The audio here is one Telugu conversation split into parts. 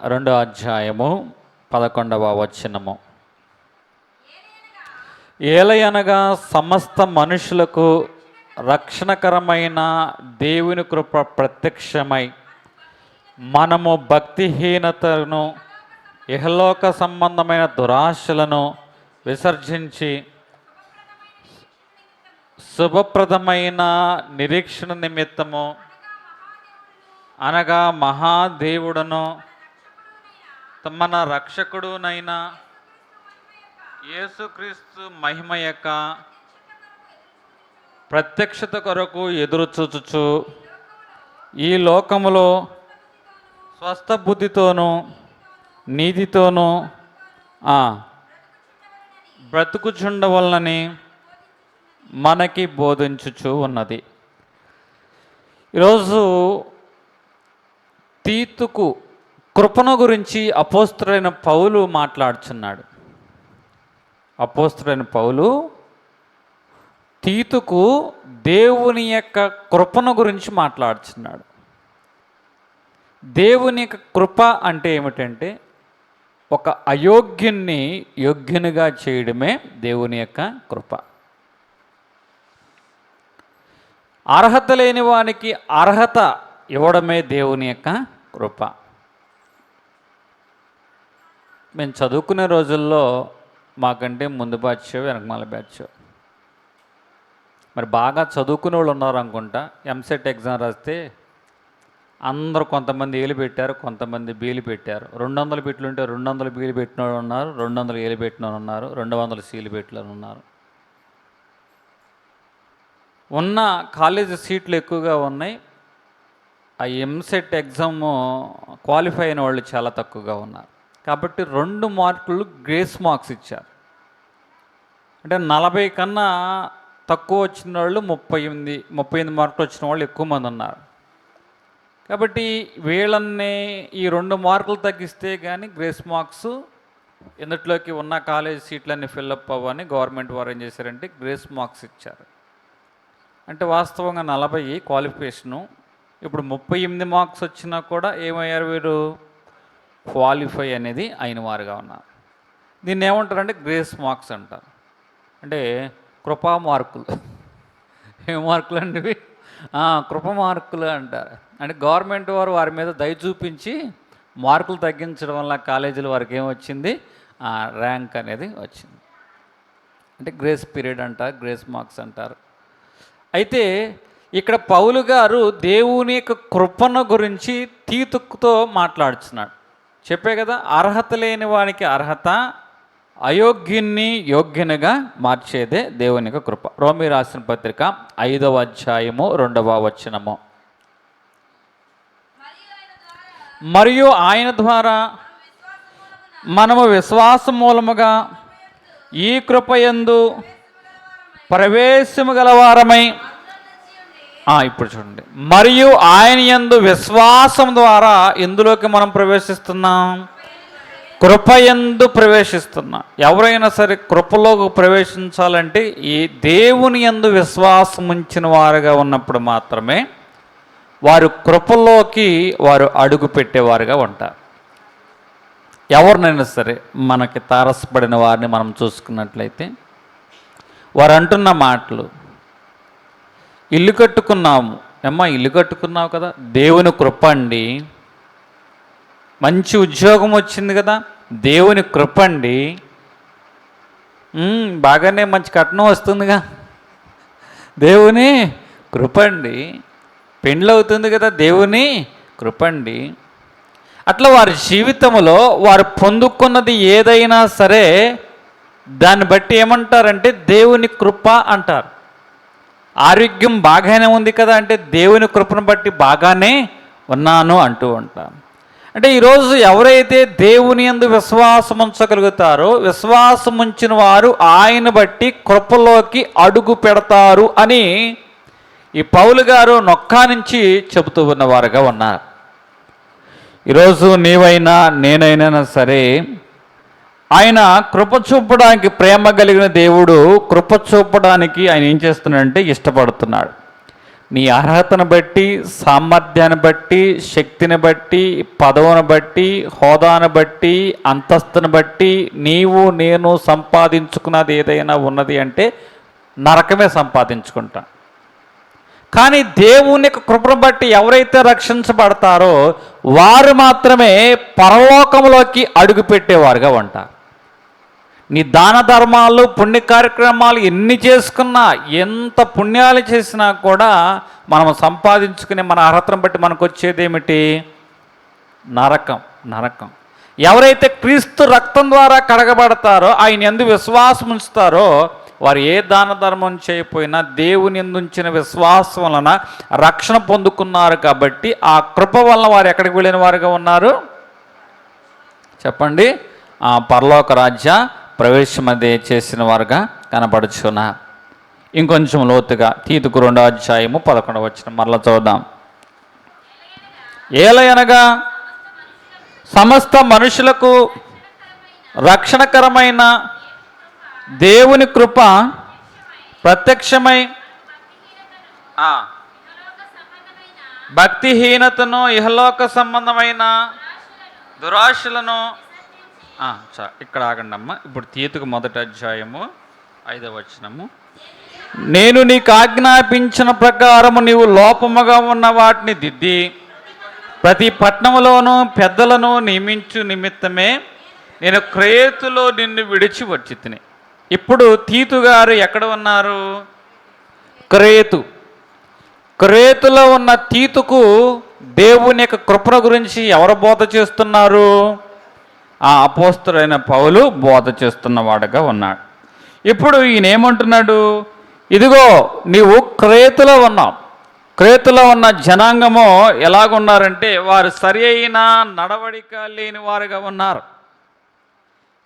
2వ అధ్యాయము 11వ వచనము. ఏలయనగా సమస్త మనుషులకు రక్షణకరమైన దేవుని కృప ప్రత్యక్షమై మనము భక్తిహీనతను ఇహలోక సంబంధమైన దురాశలను విసర్జించి శుభప్రదమైన నిరీక్షణ నిమిత్తము అనగా మహాదేవుడును మన రక్షకుడునైన యేసుక్రీస్తు మహిమ యొక్క ప్రత్యక్షత కొరకు ఎదురుచూచుచు ఈ లోకములో స్వస్థ బుద్ధితోనూ నీతితోనూ బ్రతుకుచుండవలనని మనకి బోధించుచు ఉన్నది. ఈరోజు తీతుకు కృపను గురించి అపోస్తులైన పౌలు మాట్లాడుచున్నాడు. అపోస్తులైన పౌలు తీతుకు దేవుని యొక్క కృపను గురించి మాట్లాడుచున్నాడు. దేవుని యొక్క కృప అంటే ఏమిటంటే ఒక అయోగ్యుణ్ణి యోగ్యునిగా చేయడమే దేవుని యొక్క కృప. అర్హత లేని వానికి అర్హత ఇవ్వడమే దేవుని యొక్క కృప. మేము చదువుకునే రోజుల్లో మాకంటే ముందు బ్యాచ్ వెనకమాల బ్యాచ్ మరి బాగా చదువుకునే వాళ్ళు ఉన్నారు అనుకుంటా. ఎంసెట్ ఎగ్జామ్ రాస్తే అందరూ కొంతమంది ఏలు పెట్టారు, కొంతమంది బీలు పెట్టారు. 200 బిట్లు ఉంటే 200 బీలు పెట్టిన వాళ్ళు ఉన్నారు, 200 ఏలు పెట్టిన వాళ్ళు ఉన్నారు, 200 సీలు పెట్టిన వాళ్ళు ఉన్నారు. ఉన్న కాలేజీ సీట్లు ఎక్కువగా ఉన్నాయి. ఆ ఎంసెట్ ఎగ్జామ్ క్వాలిఫై అయిన వాళ్ళు చాలా తక్కువగా ఉన్నారు. కాబట్టి 2 మార్కులు గ్రేస్ మార్క్స్ ఇచ్చారు. అంటే 40 కన్నా తక్కువ వచ్చిన వాళ్ళు 38 మార్కులు వచ్చిన వాళ్ళు ఎక్కువ మంది ఉన్నారు. కాబట్టి వీళ్ళని ఈ 2 మార్కులు తగ్గిస్తే కానీ గ్రేస్ మార్క్స్ ఇందులోకి ఉన్న కాలేజ్ సీట్లన్నీ ఫిల్అప్ అవ్వని గవర్నమెంట్ వారు ఏం చేశారంటే గ్రేస్ మార్క్స్ ఇచ్చారు. అంటే వాస్తవంగా 40 క్వాలిఫికేషను. ఇప్పుడు 38 మార్క్స్ వచ్చినా కూడా ఏమయ్యారు వీరు? క్వాలిఫై అనేది అయిన వారుగా ఉన్నారు. దీన్ని ఏమంటారంటే గ్రేస్ మార్క్స్ అంటారు. అంటే కృపా మార్కులు. ఏ మార్కులు అండి? కృప మార్కులు అంటారు. అంటే గవర్నమెంట్ వారు వారి మీద దయ చూపించి మార్కులు తగ్గించడం వల్ల కాలేజీలు వారికి ఏమొచ్చింది? ర్యాంక్ అనేది వచ్చింది. అంటే గ్రేస్ పీరియడ్ అంటారు, గ్రేస్ మార్క్స్ అంటారు. అయితే ఇక్కడ పౌలు గారు దేవుని యొక్క కృపను గురించి తీతుకుతో మాట్లాడుతున్నాడు. చెప్పే కదా, అర్హత లేని వానికి అర్హత, అయోగ్యుని యోగ్యునిగా మార్చేదే దేవుని యొక్క కృప. రోమీ రాసిన పత్రిక 5వ అధ్యాయము 2వ వచనము. మరియు ఆయన ద్వారా మనము విశ్వాస మూలముగా ఈ కృపయందు ప్రవేశము గలవారమై, ఇప్పుడు చూడండి, మరియు ఆయన యందు విశ్వాసం ద్వారా ఎందులోకి మనం ప్రవేశిస్తున్నాం? కృపయందు ప్రవేశిస్తున్నాం. ఎవరైనా సరే కృపలోకి ప్రవేశించాలంటే ఈ దేవుని యందు విశ్వాసం ఉంచిన వారుగా ఉన్నప్పుడు మాత్రమే వారు కృపలోకి వారు అడుగు పెట్టేవారుగా ఉంటారు. ఎవరినైనా సరే మనకి తారసపడిన వారిని మనం చూసుకున్నట్లయితే వారు అంటున్న మాటలు, ఇల్లు కట్టుకున్నాము, ఇల్లు కట్టుకున్నావు కదా, దేవుని కృప అండి. మంచి ఉద్యోగం వచ్చింది కదా, దేవుని కృప అండి. బాగానే మంచి కట్నం వస్తుందిగా, దేవుని కృప అండి. పెండ్లి అవుతుంది కదా, దేవుని కృప అండి. అట్లా వారి జీవితంలో వారు పొందుకున్నది ఏదైనా సరే దాన్ని బట్టి ఏమంటారంటే దేవుని కృప అంటారు. ఆరోగ్యం బాగానే ఉంది కదా అంటే దేవుని కృపను బట్టి బాగానే ఉన్నాను అంటూ ఉంటాను. అంటే ఈరోజు ఎవరైతే దేవుని యందు విశ్వాసం ఉంచగలుగుతారో, విశ్వాసం ఉంచిన వారు ఆయన బట్టి కృపలోకి అడుగు పెడతారు అని ఈ పౌలు గారు నొక్కా నుంచి చెబుతూ ఉన్నవారుగా ఉన్నారు. ఈరోజు నీవైనా నేనైనా సరే ఆయన కృప చూపడానికి, ప్రేమ కలిగిన దేవుడు కృప చూపడానికి ఆయన ఏం చేస్తున్నాడంటే ఇష్టపడుతున్నాడు. నీ అర్హతను బట్టి, సామర్థ్యాన్ని బట్టి, శక్తిని బట్టి, పదవును బట్టి, హోదాను బట్టి, అంతస్తుని బట్టి నీవు నేను సంపాదించుకున్నది ఏదైనా ఉన్నది అంటే నరకమే సంపాదించుకుంటా. కానీ దేవుని యొక్క కృపను బట్టి ఎవరైతే రక్షించబడతారో వారు మాత్రమే పరలోకంలోకి అడుగుపెట్టేవారుగా ఉంటారు. నీ దాన ధర్మాలు, పుణ్య కార్యక్రమాలు ఎన్ని చేసుకున్నా, ఎంత పుణ్యాలు చేసినా కూడా మనం సంపాదించుకునే మన అర్హతను బట్టి మనకు వచ్చేది ఏమిటి? నరకం. నరకం. ఎవరైతే క్రీస్తు రక్తం ద్వారా కడగబడతారో, ఆయన యందు విశ్వాసం ఉంచుతారో వారు ఏ దాన ధర్మం చేయకపోయినా దేవుని యందు ఉంచిన విశ్వాసం వలన రక్షణ పొందుకున్నారు. కాబట్టి ఆ కృప వలన వారు ఎక్కడికి వెళ్ళిన వారుగా ఉన్నారు? చెప్పండి. ఆ పరలోక రాజ్య ప్రవేశమదే చేసిన వారుగా కనపడుచున్నారు. ఇంకొంచెం లోతుగా తీతుకు 2వ అధ్యాయము 11వ వచనం మరలా చూద్దాం. ఏలయనగా సమస్త మనుషులకు రక్షణకరమైన దేవుని కృప ప్రత్యక్షమై భక్తిహీనతను, ఇహలోక సంబంధమైన దురాశలను ఇక్కడ ఆగండి అమ్మ. ఇప్పుడు తీతుకు 1వ అధ్యాయము 5వ వచనము. నేను నీకు ఆజ్ఞాపించిన ప్రకారము నీవు లోపముగా ఉన్న వాటిని దిద్ది ప్రతి పట్టణములోనూ పెద్దలను నియమించు నిమిత్తమే నేను క్రేతులో నిన్ను విడిచి వచ్చి తిని. ఇప్పుడు తీతు గారు ఎక్కడ ఉన్నారు? క్రేతులో ఉన్న తీతుకు దేవుని యొక్క కృపణ గురించి ఎవరు బోధ చేస్తున్నారు? ఆ అపోస్తలుడైన పౌలు బోధ చేస్తున్నవాడుగా ఉన్నాడు. ఇప్పుడు ఈయన ఏమంటున్నాడు? ఇదిగో నీవు క్రేతులో ఉన్నావు. క్రేతులో ఉన్న జనాంగము ఎలాగున్నారంటే వారు సరి అయిన నడవడిక లేని వారుగా ఉన్నారు.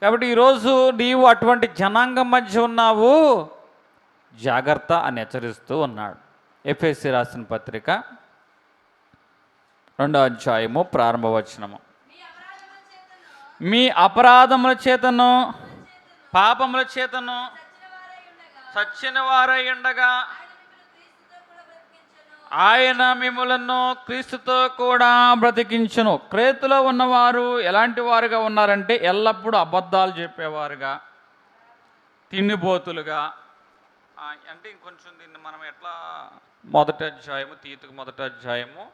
కాబట్టి ఈరోజు నీవు అటువంటి జనాంగం మధ్య ఉన్నావు, జాగ్రత్త అని హెచ్చరిస్తూ ఉన్నాడు. ఎఫెసీ రాసిన పత్రిక 2వ అధ్యాయము ప్రారంభ వచనము. మీ అపరాధముల చేతను పాపముల చేతను చచ్చిన వారై ఉండగా ఆయన మిమ్ములను క్రీస్తుతో కూడా బ్రతికించును. క్రేతులో ఉన్నవారు ఎలాంటి వారుగా ఉన్నారంటే ఎల్లప్పుడూ అబద్ధాలు చెప్పేవారుగా, తిండిపోతులుగా. అంటే ఇంకొంచెం దీన్ని మనం ఎట్లా 1వ అధ్యాయము తీతుకు 1వ అధ్యాయము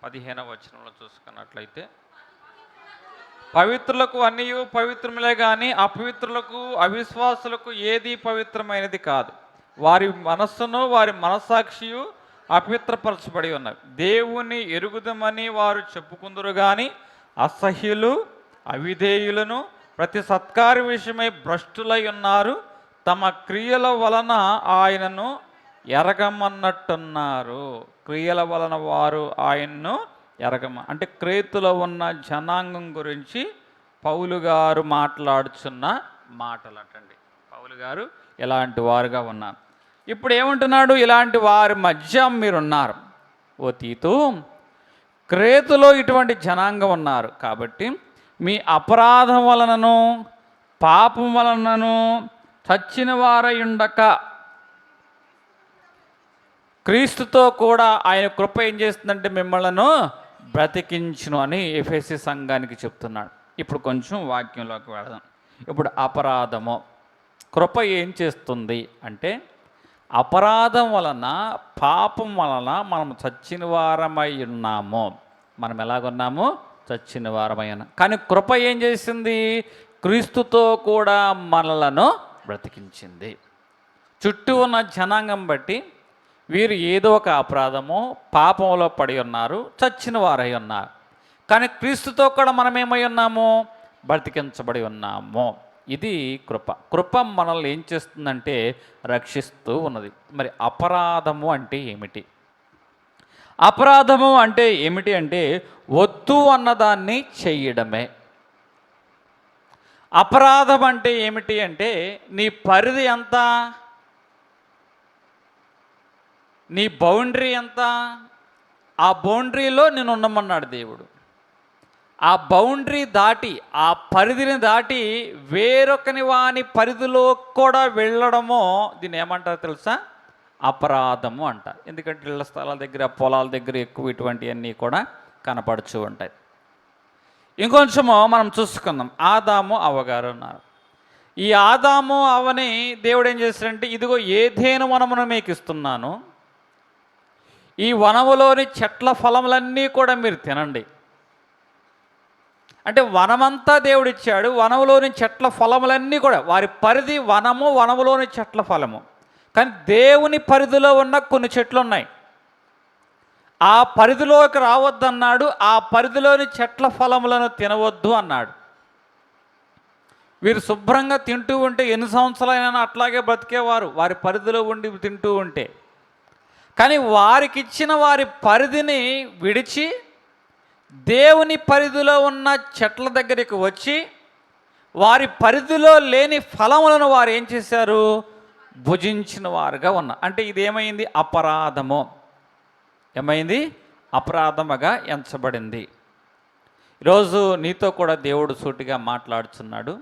15వ వచనంలో చూసుకున్నట్లయితే, పవిత్రులకు అన్నీ పవిత్రములే కానీ అపవిత్రులకు అవిశ్వాసులకు ఏది పవిత్రమైనది కాదు. వారి మనస్సును వారి మనస్సాక్షియు అపవిత్రపరచబడి ఉన్నవి. దేవుని ఎరుగుదమని వారు చెప్పుకుందరు కానీ అసహ్యులు, అవిధేయులను, ప్రతి సత్కార్య విషయమై భ్రష్టులై ఉన్నారు. తమ క్రియల వలన ఆయనను ఎరగమన్నట్టున్నారు. క్రియల వలన వారు ఆయన్ను అంటే క్రేతులో ఉన్న జనాంగం గురించి పౌలు గారు మాట్లాడుచున్న మాటలటండి. పౌలు గారు ఇలాంటి వారుగా ఉన్నారు. ఇప్పుడు ఏమంటున్నాడు? ఇలాంటి వారి మధ్య మీరున్నారు. ఓ తీతు, క్రేతులో ఇటువంటి జనాంగం ఉన్నారు కాబట్టి మీ అపరాధం వలనను పాపం వలనను చచ్చిన వారై ఉండక క్రీస్తుతో కూడా ఆయన కృప ఏం చేస్తుందంటే మిమ్మల్ని బ్రతికించును అని ఎఫెసీ సంఘానికి చెప్తున్నాడు. ఇప్పుడు కొంచెం వాక్యంలోకి వెళదాం. ఇప్పుడు అపరాధము, కృప ఏం చేస్తుంది అంటే అపరాధం వలన పాపం వలన మనం చచ్చిన వారమై ఉన్నాము. మనం ఎలాగున్నాము? చచ్చిన వారమై ఉన్నాం. కానీ కృప ఏం చేసింది? క్రీస్తుతో కూడా మనలను బ్రతికించింది. చుట్టూ ఉన్న జనాంగం బట్టి వీరు ఏదో ఒక అపరాధము పాపంలో పడి ఉన్నారు, చచ్చిన వారై ఉన్నారు. కానీ క్రీస్తుతో కూడా మనం ఏమై ఉన్నాము? బ్రతికించబడి ఉన్నాము. ఇది కృప. కృప మనల్ని ఏం చేస్తుందంటే రక్షిస్తూ ఉన్నది. మరి అపరాధము అంటే ఏమిటి? అపరాధము అంటే ఏమిటి అంటే వద్దు అన్నదాన్ని చెయ్యడమే. అపరాధం అంటే ఏమిటి అంటే నీ పరిధి ఎంత, నీ బౌండరీ ఎంత, ఆ బౌండరీలో నేను ఉండమన్నాడు దేవుడు. ఆ బౌండరీ దాటి, ఆ పరిధిని దాటి వేరొకని వాని పరిధిలో కూడా వెళ్ళడమో దీన్ని ఏమంటారు తెలుసా? అపరాధము అంట. ఎందుకంటే ఇళ్ల స్థలాల దగ్గర, పొలాల దగ్గర ఎక్కువ ఇటువంటివన్నీ కూడా కనపడుతూ ఉంటాయి. ఇంకొంచెము మనం చూసుకుందాం. ఆదాము అవ్వగారు ఉన్నారు. ఈ ఆదాము అవ్వని దేవుడు ఏం చేశాడంటే, ఇదిగో ఏదైనా వనమును మీకు ఇస్తున్నాను, ఈ వనములోని చెట్ల ఫలములన్నీ కూడా మీరు తినండి. అంటే వనమంతా దేవుడిచ్చాడు, వనములోని చెట్ల ఫలములన్నీ కూడా, వారి పరిధి వనము, వనములోని చెట్ల ఫలము. కానీ దేవుని పరిధిలో ఉన్న కొన్ని చెట్లు ఉన్నాయి, ఆ పరిధిలోకి రావద్దన్నాడు. ఆ పరిధిలోని చెట్ల ఫలములను తినవద్దు అన్నాడు. వీరు శుభ్రంగా తింటూ ఉంటే ఎన్ని సంవత్సరాలైనా అట్లాగే బ్రతికేవారు, వారి పరిధిలో ఉండి తింటూ ఉంటే. కానీ వారికిచ్చిన వారి పరిధిని విడిచి దేవుని పరిధిలో ఉన్న చెట్ల దగ్గరికి వచ్చి వారి పరిధిలో లేని ఫలములను వారు ఏం చేశారు? భుజించిన వారుగా ఉన్నారు. అంటే ఇదేమైంది? అపరాధము. ఏమైంది? అపరాధముగా ఎంచబడింది. ఈరోజు నీతో కూడా దేవుడు సూటిగా మాట్లాడుతున్నాడు.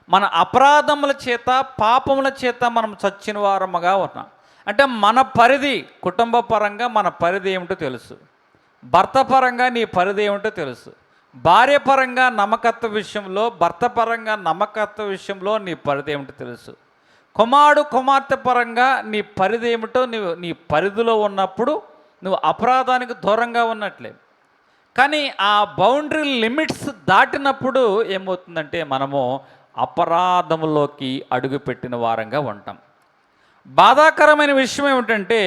మన అపరాధముల చేత, పాపముల చేత మనం చచ్చిన వారముగా ఉన్నాం. అంటే మన పరిధి, కుటుంబ పరంగా మన పరిధి ఏమిటో తెలుసు, భర్త పరంగా నీ పరిధి ఏమిటో తెలుసు, భార్య పరంగా నమ్మకత్వ విషయంలో, భర్త పరంగా నమ్మకత్వ విషయంలో నీ పరిధి ఏమిటో తెలుసు, కుమారుడు కుమార్తె పరంగా నీ పరిధి ఏమిటో నీ పరిధిలో ఉన్నప్పుడు నువ్వు అపరాధానికి దూరంగా ఉన్నట్లే. కానీ ఆ బౌండరీ లిమిట్స్ దాటినప్పుడు ఏమవుతుందంటే మనము అపరాధములోకి అడుగుపెట్టిన వారంగా ఉంటాం. బాధాకరమైన విషయం ఏమిటంటే,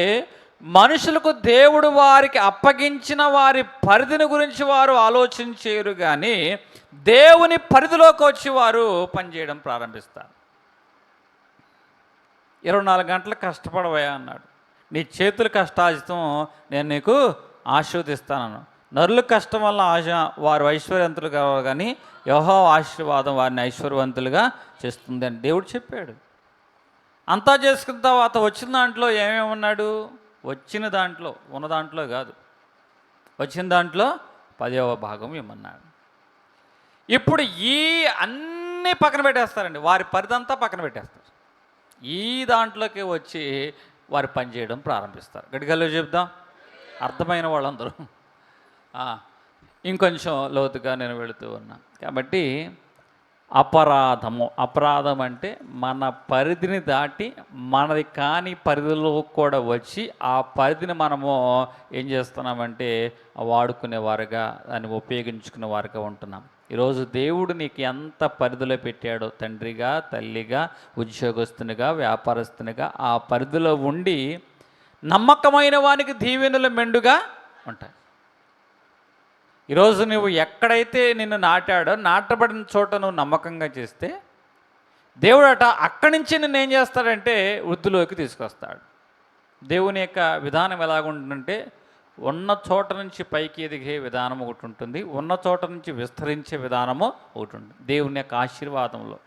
మనుషులకు దేవుడు వారికి అప్పగించిన వారి పరిధిని గురించి వారు ఆలోచించేరు, కానీ దేవుని పరిధిలోకి వచ్చి వారు పనిచేయడం ప్రారంభిస్తారు. 24 గంటలు కష్టపడవయా అన్నాడు. నీ చేతుల కష్టాజితం నేను నీకు ఆశీర్వదిస్తానన్నాను. నరుల కష్టం వల్ల వారు ఐశ్వర్యవంతులు కావాలి, కానీ యెహోవా ఆశీర్వాదం వారిని ఐశ్వర్యవంతులుగా చేస్తుంది అని దేవుడు చెప్పాడు. అంతా చేసుకున్న తర్వాత వచ్చిన దాంట్లో ఏమేమన్నాడు? వచ్చిన దాంట్లో, ఉన్న దాంట్లో కాదు, వచ్చిన దాంట్లో 10వ భాగం ఇమ్మన్నాడు. ఇప్పుడు ఈ అన్నీ పక్కన పెట్టేస్తారండి, వారి పరిధంతా పక్కన పెట్టేస్తారు. ఈ దాంట్లోకి వచ్చి వారు పనిచేయడం ప్రారంభిస్తారు. గడిగల్లో చెప్దాం, అర్థమైన వాళ్ళందరూ. ఇంకొంచెం లోతుగా నేను వెళుతూ ఉన్నా. కాబట్టి అపరాధం అంటే మన పరిధిని దాటి మనది కాని పరిధిలో కూడా వచ్చి ఆ పరిధిని మనము ఏం చేస్తున్నామంటే వాడుకునేవారుగా, దాన్ని ఉపయోగించుకునే వారుగా ఉంటున్నాం. ఈరోజు దేవుడు నీకు ఎంత పరిధిలో పెట్టాడో, తండ్రిగా, తల్లిగా, ఉద్యోగస్తునిగా, వ్యాపారస్తునిగా ఆ పరిధిలో ఉండి నమ్మకమైన వానికి దీవెనలు మెండుగా ఉంటాయి. ఈరోజు నువ్వు ఎక్కడైతే నిన్ను నాటాడో, నాటబడిన చోట నువ్వు నమ్మకంగా చేస్తే దేవుడు అక్కడి నుంచి నిన్ను ఏం చేస్తాడంటే వృద్ధిలోకి తీసుకొస్తాడు. దేవుని యొక్క విధానం ఎలాగుంటుందంటే, ఉన్న చోట నుంచి పైకి ఎదిగే విధానం ఒకటి ఉంటుంది, ఉన్న చోట నుంచి విస్తరించే విధానము ఒకటి ఉంటుంది. దేవుని యొక్క ఆశీర్వాదంలో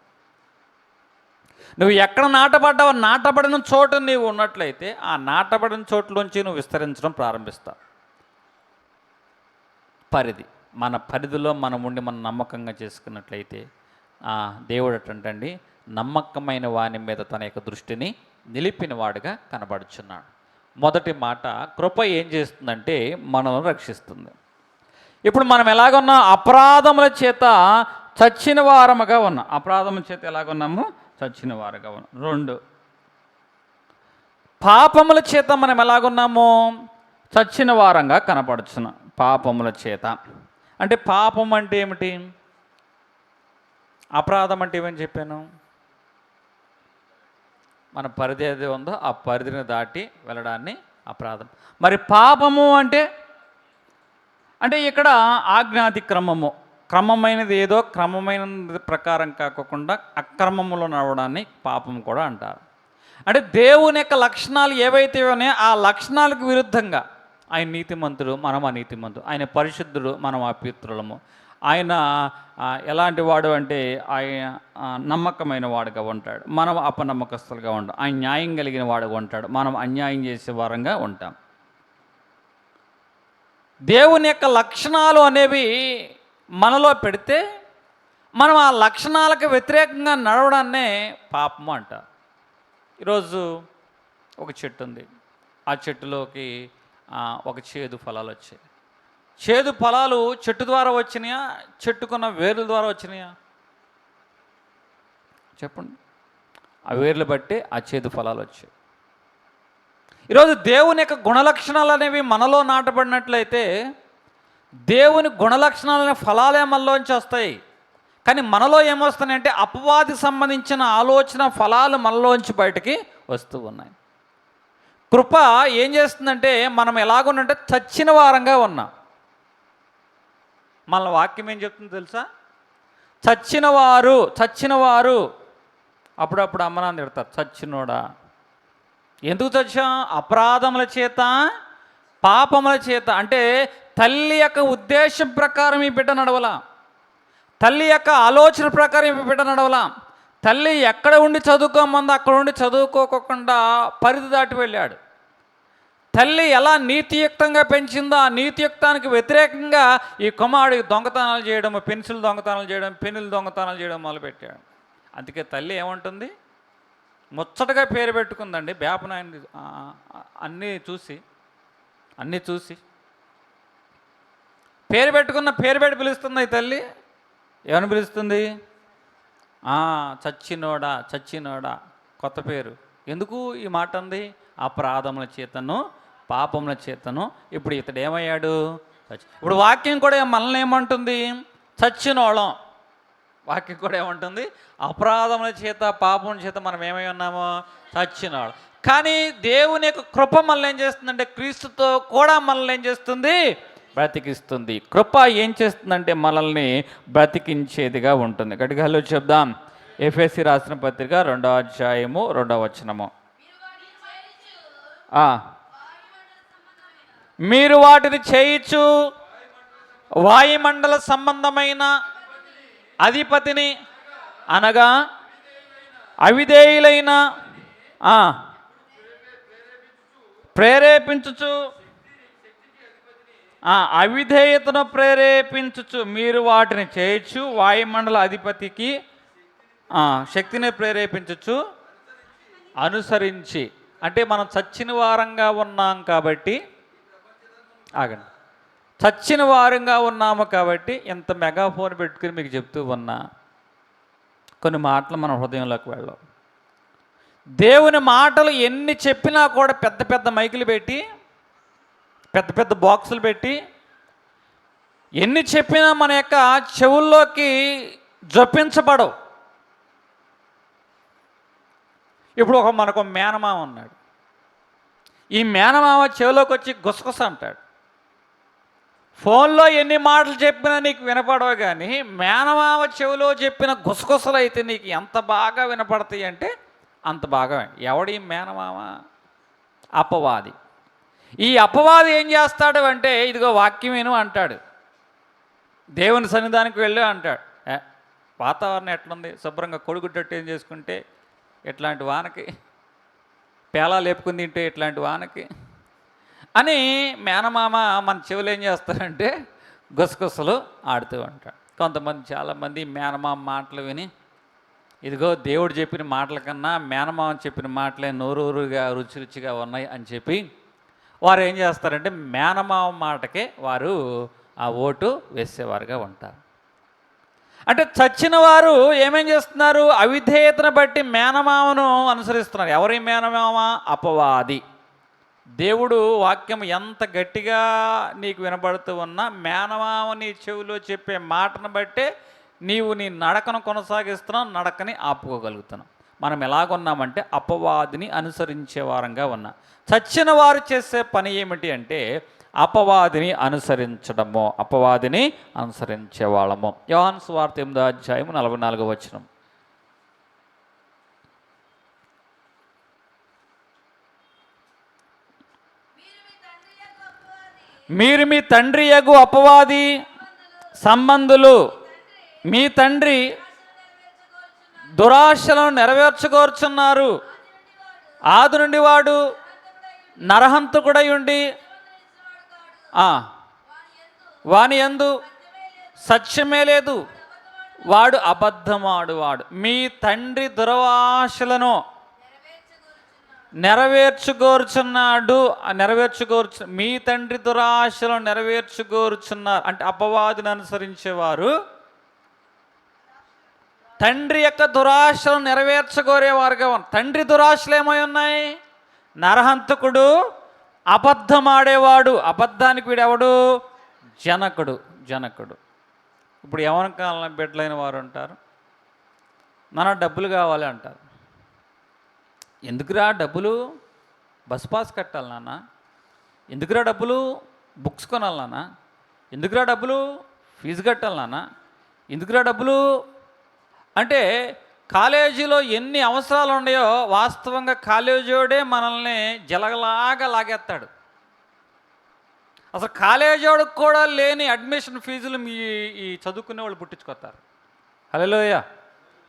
నువ్వు ఎక్కడ నాటబడ్డావో, నాటబడిన చోట నీవు ఉన్నట్లయితే ఆ నాటబడిన చోట్లోంచి నువ్వు విస్తరించడం ప్రారంభిస్తావు. పరిధి, మన పరిధిలో మనం ఉండి మనం నమ్మకంగా చేసుకున్నట్లయితే దేవుడు అటండి నమ్మకమైన వాని మీద తన యొక్క దృష్టిని నిలిపిన వాడుగా కనబడుచున్నాడు. మొదటి మాట, కృప ఏం చేస్తుందంటే మనల్ని రక్షిస్తుంది. ఇప్పుడు మనం ఎలాగున్నాం? అపరాధముల చేత చచ్చిన వారముగా ఉన్నాం. అపరాధముల చేత ఎలాగున్నాము? చచ్చిన వారుగా ఉన్నాం. 2, పాపముల చేత మనం ఎలాగున్నాము? చచ్చిన వారంగా కనపడుచున్నాం. పాపముల చేత అంటే పాపం అంటే ఏమిటి? అపరాధం అంటే ఏమని చెప్పాను? మన పరిధి ఏది ఉందో ఆ పరిధిని దాటి వెళ్ళడాన్ని అపరాధం. మరి పాపము అంటే ఇక్కడ ఆజ్ఞాతిక్రమము, క్రమమైనది ఏదో క్రమమైన ప్రకారం కాకుండా అక్రమములో నడవడాన్ని పాపం కూడా అంటారు. అంటే దేవుని యొక్క లక్షణాలు ఏవైతే ఉన్నాయో ఆ లక్షణాలకు విరుద్ధంగా, ఆయన నీతిమంతుడు, మనం అనీతిమంతుడు, ఆయన పరిశుద్ధుడు, మనం అపవిత్రులము, ఆయన ఎలాంటి వాడు అంటే ఆయన నమ్మకమైన వాడుగా ఉంటాడు, మనం అపనమ్మకస్తులుగా ఉంటాం. ఆయన న్యాయం కలిగిన వాడుగా ఉంటాడు, మనం అన్యాయం చేసే వారంగా ఉంటాం. దేవుని యొక్క లక్షణాలు అనేవి మనలో పెడితే మనం ఆ లక్షణాలకు వ్యతిరేకంగా నడవడాన్నే పాపము అంటారు. ఈరోజు ఒక చెట్టు ఉంది, ఆ చెట్టులోకి ఒక చేదు ఫలాలు వచ్చాయి. చేదు ఫలాలు చెట్టు ద్వారా వచ్చినాయా, చెట్టుకున్న వేర్ల ద్వారా వచ్చినాయా? చెప్పండి. ఆ వేర్లు బట్టి ఆ చేదు ఫలాలు వచ్చాయి. ఈరోజు దేవుని యొక్క గుణలక్షణాలు అనేవి మనలో నాటబడినట్లయితే దేవుని గుణలక్షణాలనే ఫలాలే మనలోంచి వస్తాయి. కానీ మనలో ఏమొస్తున్నాయంటే అపవాది సంబంధించిన ఆలోచన ఫలాలు మనలోంచి బయటికి వస్తూ ఉన్నాయి. కృప ఏం చేస్తుందంటే మనం ఎలాగున్నంటే చచ్చిన వారంగా ఉన్నాం. మన వాక్యం ఏం చెప్తుందో తెలుసా? చచ్చినవారు అప్పుడప్పుడు అమ్మనాన్ని తిడతారు, చచ్చినోడా. ఎందుకు చచ్చాం? అపరాధముల చేత, పాపముల చేత. అంటే తల్లి యొక్క ఉద్దేశం ప్రకారం ఈ బిడ్డ నడవలా, తల్లి యొక్క ఆలోచన ప్రకారం ఈ బిడ్డ నడవలా. తల్లి ఎక్కడ ఉండి చదువుకోమందో అక్కడ ఉండి చదువుకోకుండా పరిధి దాటి వెళ్ళాడు. తల్లి ఎలా నీతియుక్తంగా పెంచిందో ఆ నీతియుక్తానికి వ్యతిరేకంగా ఈ కుమారుడికి దొంగతనాలు చేయడం, పెన్సిల్ దొంగతనాలు చేయడం, పెన్నులు దొంగతనాలు చేయడం మొదలుపెట్టాడు. అందుకే తల్లి ఏమంటుంది? ముచ్చటగా పేరు పెట్టుకుందండి బేపనాయని. అన్నీ చూసి పేరు పెట్టి పిలుస్తుంది. ఈ తల్లి ఏమని పిలుస్తుంది? చచ్చినోడా. కొత్త పేరు. ఎందుకు ఈ మాట అంది? అపరాధముల చేతను, పాపముల చేతను. ఇప్పుడు ఇతడు ఏమయ్యాడు? ఇప్పుడు వాక్యం కూడా మనల్ని ఏమంటుంది? చచ్చినోళం. వాక్యం కూడా ఏమంటుంది? అపరాధముల చేత, పాపముల చేత మనం ఏమై ఉన్నామో చచ్చినోళం. కానీ దేవుని యొక్క కృప మనల్ని ఏం చేస్తుందంటే క్రీస్తుతో కూడా మనల్ని ఏం చేస్తుంది? బ్రతికిస్తుంది. కృప ఏం చేస్తుందంటే మనల్ని బ్రతికించేదిగా ఉంటుంది. గట్టిగా హలో చెప్దాం. ఎఫెసీ రాసిన పత్రిక 2వ అధ్యాయము 2వ వచనము. మీరు వాటిని చేయించు వాయుమండల సంబంధమైన అధిపతిని, అనగా అవిధేయులైన ప్రేరేపించుచు, అవిధేయతను ప్రేరేపించుచు, మీరు వాటిని చేయొచ్చు వాయుమండల అధిపతికి శక్తిని ప్రేరేపించుచు అనుసరించి. అంటే మనం చచ్చిన వారంగా ఉన్నాం కాబట్టి, చచ్చిన వారంగా ఉన్నాము కాబట్టి ఇంత మెగాఫోన్ పెట్టుకుని మీకు చెప్తూ ఉన్నా కొన్ని మాటలు మన హృదయంలోకి వెళ్ళవు. దేవుని మాటలు ఎన్ని చెప్పినా కూడా పెద్ద పెద్ద మైకులు పెట్టి, పెద్ద పెద్ద బాక్సులు పెట్టి ఎన్ని చెప్పినా మన యొక్క చెవుల్లోకి జొప్పించబడవు. ఇప్పుడు మనకు మేనమామ ఉన్నాడు. ఈ మేనమామ చెవిలోకి వచ్చి గుసగుస అంటాడు. ఫోన్లో ఎన్ని మాటలు చెప్పినా నీకు వినపడవు, కానీ మేనమామ చెవిలో చెప్పిన గుసగుసలు అయితే నీకు ఎంత బాగా వినపడతాయి అంటే అంత బాగా. ఎవడి మేనమామ? అపవాది. ఈ అపవాది ఏం చేస్తాడు అంటే, ఇదిగో వాక్యం విను అంటాడు, దేవుని సన్నిధానికి వెళ్ళి అంటాడు, వాతావరణం ఎట్లుంది, శుభ్రంగా కొడుకుట్టట్టు ఏం చేసుకుంటే ఎట్లాంటి వానకి, పేలా లేపుకుని తింటే ఎట్లాంటి వానకి అని మేనమామ మన చెవులు ఏం చేస్తారంటే గుసగుసలు ఆడుతూ ఉంటాడు. కొంతమంది, చాలామంది మేనమామ మాటలు విని, ఇదిగో దేవుడు చెప్పిన మాటల కన్నా మేనమామ చెప్పిన మాటలే నోరూరుగా రుచిగా ఉన్నాయి అని చెప్పి వారు ఏం చేస్తారంటే మేనమామ మాటకే వారు ఆ ఓటు వేసేవారుగా ఉంటారు. అంటే చచ్చిన వారు ఏమేం చేస్తున్నారు? అవిధేయతను బట్టి మేనమామను అనుసరిస్తున్నారు. ఎవరి మేనమామ? అపవాది. దేవుడు వాక్యం ఎంత గట్టిగా నీకు వినబడుతూ ఉన్నా మేనమామ నీ చెవిలో చెప్పే మాటను బట్టే నీవు నీ నడకను కొనసాగిస్తున్నావు, నడకని ఆపుకోగలుగుతున్నావు. మనం ఎలాగున్నామంటే అపవాదిని అనుసరించే వారంగా ఉన్నాం. చచ్చిన వారు చేసే పని ఏమిటి అంటే అపవాదిని అనుసరించడము, అపవాదిని అనుసరించే వాళ్ళము. యోహాను సువార్త 8వ అధ్యాయము 44వ వచనం. మీరు మీ తండ్రి యగు అపవాది సంబంధులు, మీ తండ్రి దురాశలను నెరవేర్చుకోరుచున్నారు. ఆది నుండి వాడు నరహంతకుడై ఉండి వాని యందు సత్యమే లేదు, వాడు అబద్ధమాడువాడు. మీ తండ్రి దురాశలను నెరవేర్చుకోరుచున్నాడు. మీ తండ్రి దురాశలు నెరవేర్చుకోరుచున్నారు అంటే అపవాదిని అనుసరించేవారు తండ్రి యొక్క దురాశలు నెరవేర్చుకోరేవారుగా ఉన్నారు. తండ్రి దురాశలు ఏమై ఉన్నాయి? నరహంతకుడు, అబద్ధమాడేవాడు. అబద్ధానికి వీడెవడు? జనకుడు. ఇప్పుడు యవ్వన కాలం బిడ్డలైన వారు ఉంటారు, నాన్న డబ్బులు కావాలి అంటారు. ఎందుకురా డబ్బులు? బస్ పాస్ కట్టాలి నాన్న. ఎందుకురా డబ్బులు? బుక్స్ కొనాలి నాన్న. ఎందుకురా డబ్బులు? ఫీజు కట్టాలి నాన్న. ఎందుకురా డబ్బులు అంటే కాలేజీలో ఎన్ని అవసరాలు ఉన్నాయో వాస్తవంగా కాలేజోడే మనల్ని జలగలాగా లాగేస్తాడు. అసలు కాలేజోడికి కూడా లేని అడ్మిషన్ ఫీజులు ఈ చదువుకునే వాళ్ళు పుట్టించుకొస్తారు. హల్లెలూయా.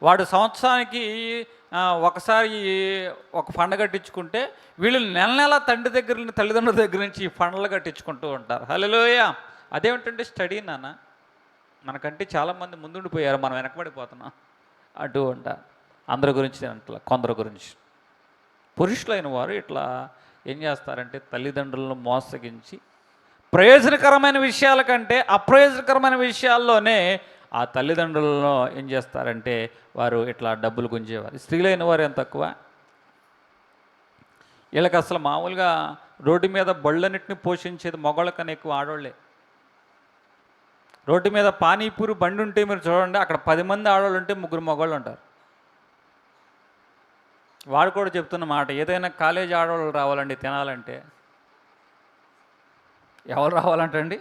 వాడు సంవత్సరానికి ఒకసారి ఒక ఫండ్ కట్టించుకుంటే వీళ్ళు నెల తల్లిదండ్రుల దగ్గర నుంచి ఈ ఫండ్లు కట్టించుకుంటూ ఉంటారు. హల్లెలూయా. అదేమిటంటే స్టడీ నాన్న. మనకంటే చాలామంది ముందుండిపోయారు, మనం వెనకబడిపోతున్నాం. అటు అంటారు. అందరి గురించి అంటలా, కొందరు గురించి. పురుషులైన వారు ఇట్లా ఏం చేస్తారంటే తల్లిదండ్రులను మోసగించి ప్రయోజనకరమైన విషయాల కంటే అప్రయోజనకరమైన విషయాల్లోనే ఆ తల్లిదండ్రులను ఏం చేస్తారంటే వారు ఇట్లా డబ్బులు గుంజేవారు. స్త్రీలైన వారు ఎంత తక్కువ. వీళ్ళకి అసలు మామూలుగా రోడ్డు మీద బళ్ళన్నింటినీ పోషించేది మగవాళ్ళ కన్నా ఎక్కువ ఆడవాళ్ళే. రోడ్డు మీద పానీపూరి బండి ఉంటే మీరు చూడండి, అక్కడ 10 మంది ఆడవాళ్ళు ఉంటే 3 మగవాళ్ళు ఉంటారు. వాడు కూడా చెప్తున్న మాట, ఏదైనా కాలేజీ ఆడవాళ్ళు రావాలండి తినాలంటే. ఎవరు రావాలంటండి?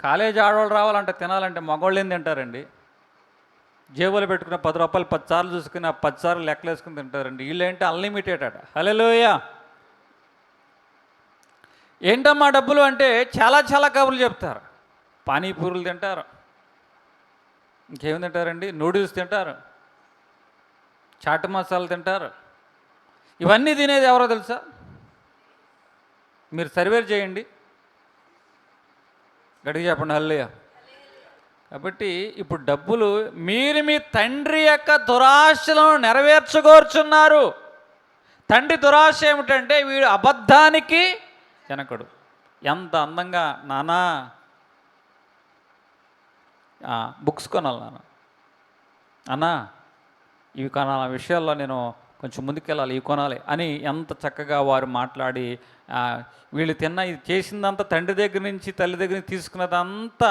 కాలేజీ ఆడవాళ్ళు రావాలంటే తినాలంటే మగవాళ్ళు ఏం తింటారండి? జేబులు పెట్టుకున్న 10 రూపాయలు 10 సార్లు చూసుకుని 10 సార్లు లెక్కలు వేసుకుని తింటారండి. వీళ్ళేంటి అన్లిమిటెడ్ అట. హల్లెలూయా. ఏంటమ్మా డబ్బులు అంటే చాలా కబుర్లు చెప్తారు. పానీపూరులు తింటారు, ఇంకేమి తింటారండి, నూడిల్స్ తింటారు, చాట్ మసాలాలు తింటారు. ఇవన్నీ తినేది ఎవరో తెలుసా? మీరు సర్వే చేయండి, గడికి చెప్పండి. హల్లెలూయా. కాబట్టి ఇప్పుడు డబ్బులు మీరు మీ తండ్రి యొక్క దురాశలను నెరవేర్చుకోరుచున్నారు. తండ్రి దురాశ ఏమిటంటే వీడు అబద్ధానికి జనకుడు. ఎంత అందంగా నానా బుక్స్ కొనాలి నాన్న, అన్నా ఇవి కొనాలి, ఆ విషయాల్లో నేను కొంచెం ముందుకెళ్ళాలి, ఇవి కొనాలి అని ఎంత చక్కగా వారు మాట్లాడి వీళ్ళు ఇది చేసిందంతా తండ్రి దగ్గర నుంచి తల్లి దగ్గర నుంచి తీసుకున్నదంతా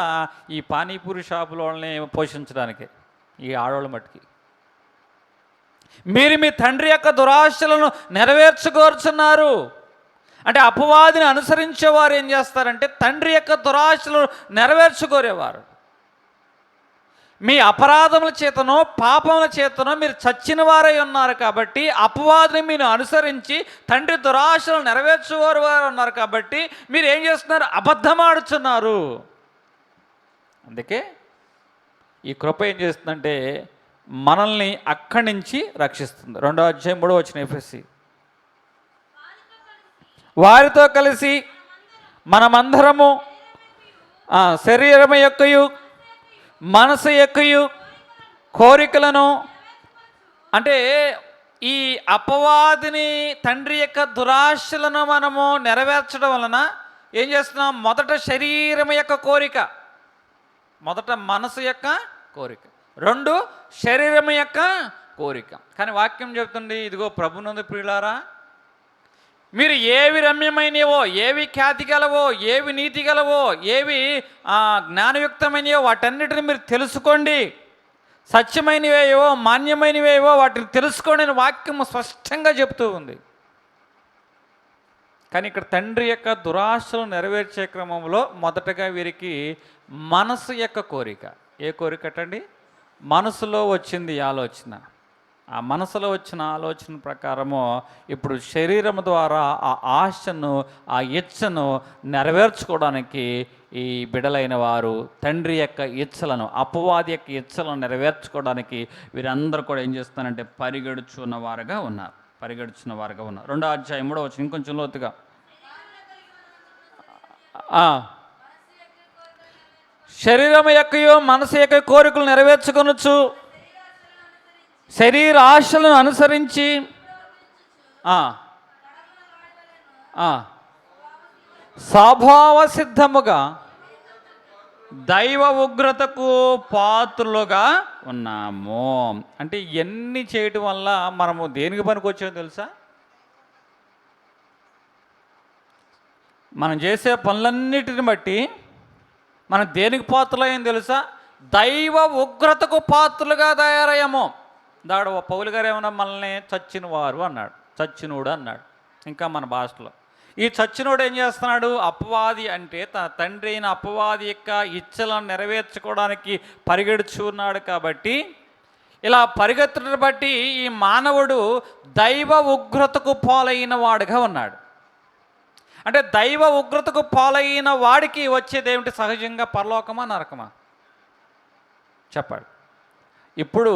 ఈ పానీపూరి షాపుల వాళ్ళని పోషించడానికి ఈ ఆడవాళ్ళ మట్టుకి. మీరు మీ తండ్రి యొక్క దురాశలను నెరవేర్చుకోరుచున్నారు అంటే అపవాదిని అనుసరించేవారు ఏం చేస్తారంటే తండ్రి యొక్క దురాశలను నెరవేర్చుకోరేవారు. మీ అపరాధముల చేతనో పాపముల చేతనో మీరు చచ్చిన వారై ఉన్నారు కాబట్టి అపవాదిని మీరు అనుసరించి తండ్రి దురాశలు నెరవేర్చువారు ఉన్నారు కాబట్టి మీరు ఏం చేస్తున్నారు? అబద్ధమాడుచున్నారు. అందుకే ఈ కృప ఏం చేస్తుందంటే మనల్ని అక్కడి నుంచి రక్షిస్తుంది. 2వ అధ్యాయం 3వ వచనం ఎఫెసీ, వారితో కలిసి మనమందరము శరీరము యొక్కయు మనసు యొక్కయు కోరికలను అంటే ఈ అపవాదిని తండ్రి యొక్క దురాశలను మనము నెరవేర్చడం వలన ఏం చేస్తున్నాం? మొదట శరీరం యొక్క కోరిక, మొదట మనసు యొక్క కోరిక, 2 శరీరం యొక్క కోరిక. కానీ వాక్యం చెప్తుంది, ఇదిగో ప్రభునందు ప్రియులారా, మీరు ఏవి రమ్యమైనవో, ఏవి ఖ్యాతి గలవో, ఏవి నీతి గలవో, ఏవి జ్ఞానయుక్తమైనవో వాటన్నిటిని మీరు తెలుసుకోండి, సత్యమైనవేవో మాన్యమైనవేవో వాటిని తెలుసుకోండి అని వాక్యము స్పష్టంగా చెప్తూ ఉంది. కానీ ఇక్కడ తండ్రి యొక్క దురాశలు నెరవేర్చే క్రమంలో మొదటగా వీరికి మనసు యొక్క కోరిక. ఏ కోరికటండి? మనసులో వచ్చింది ఆలోచన. ఆ మనసులో వచ్చిన ఆలోచన ప్రకారము ఇప్పుడు శరీరం ద్వారా ఆ ఆశను, ఆ ఇచ్చను నెరవేర్చుకోవడానికి ఈ బిడలైన వారు తండ్రి యొక్క ఇచ్చలను, అపవాది యొక్క ఇచ్చలను నెరవేర్చుకోవడానికి వీరందరూ కూడా ఏం చేస్తున్నారంటే పరిగెడుచున్న వారుగా ఉన్నారు. 2వ అధ్యాయం 3వ వచనం ఇంకొంచెం లోతుగా, శరీరం యొక్కయో మనసు యొక్క కోరికలు నెరవేర్చుకొనొచ్చు, శరీర ఆశలను అనుసరించి స్వభావ సిద్ధముగా దైవ ఉగ్రతకు పాత్రలుగా ఉన్నాము. అంటే ఇవన్నీ చేయటం వల్ల మనము దేనికి పనికొచ్చామో తెలుసా? మనం చేసే పనులన్నిటిని బట్టి మనం దేనికి పాత్రలయ్యాం తెలుసా? దైవ ఉగ్రతకు పాత్రలుగా తయారయ్యాము. దాడు పౌలు గారు ఏమన్నా మనల్ని చచ్చిన వారు అన్నాడు, చచ్చినోడు అన్నాడు. ఇంకా మన భాషలో ఈ చచ్చినోడు ఏం చేస్తున్నాడు? అపవాది అంటే తన తండ్రి అయిన అపవాది యొక్క ఇచ్చలను నెరవేర్చుకోవడానికి పరిగెడుచున్నాడు. కాబట్టి ఇలా పరిగెత్తుని బట్టి ఈ మానవుడు దైవ ఉగ్రతకు పాలైన వాడుగా ఉన్నాడు. అంటే దైవ ఉగ్రతకు పాలైన వాడికి వచ్చేది ఏమిటి? సహజంగా పరలోకమా నరకమా? చెప్పాడు. ఇప్పుడు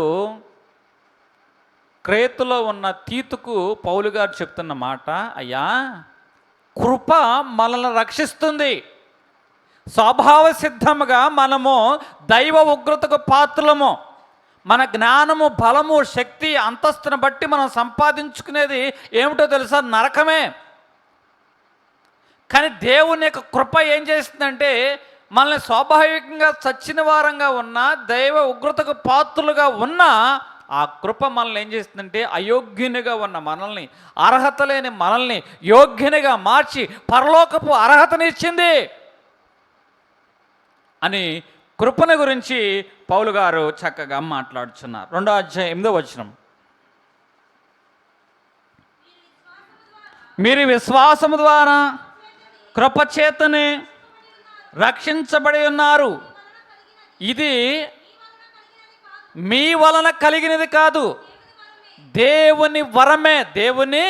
క్రేతులో ఉన్న తీతుకు పౌలు గారు చెప్తున్న మాట, అయ్యా కృప మనల్ని రక్షిస్తుంది. స్వభావ సిద్ధముగా మనము దైవ ఉగ్రతకు పాత్రలము. మన జ్ఞానము, బలము, శక్తి, అంతస్తును బట్టి మనం సంపాదించుకునేది ఏమిటో తెలుసా? నరకమే. కానీ దేవుని యొక్క కృప ఏం చేస్తుందంటే మనల్ని స్వాభావికంగా చచ్చిన వారంగా ఉన్న దైవ ఉగ్రతకు పాత్రలుగా ఉన్న ఆ కృప మనల్ని ఏం చేస్తుందంటే అయోగ్యునిగా ఉన్న మనల్ని, అర్హత లేని మనల్ని యోగ్యునిగా మార్చి పరలోకపు అర్హతనిచ్చింది అని కృపను గురించి పౌలు గారు చక్కగా మాట్లాడుతున్నారు. 2వ అధ్యాయం 8వ వచనం, మీరు విశ్వాసము ద్వారా కృపచేతనే రక్షించబడి ఉన్నారు. ఇది మీ వలన కలిగినది కాదు, దేవుని వరమే. దేవుని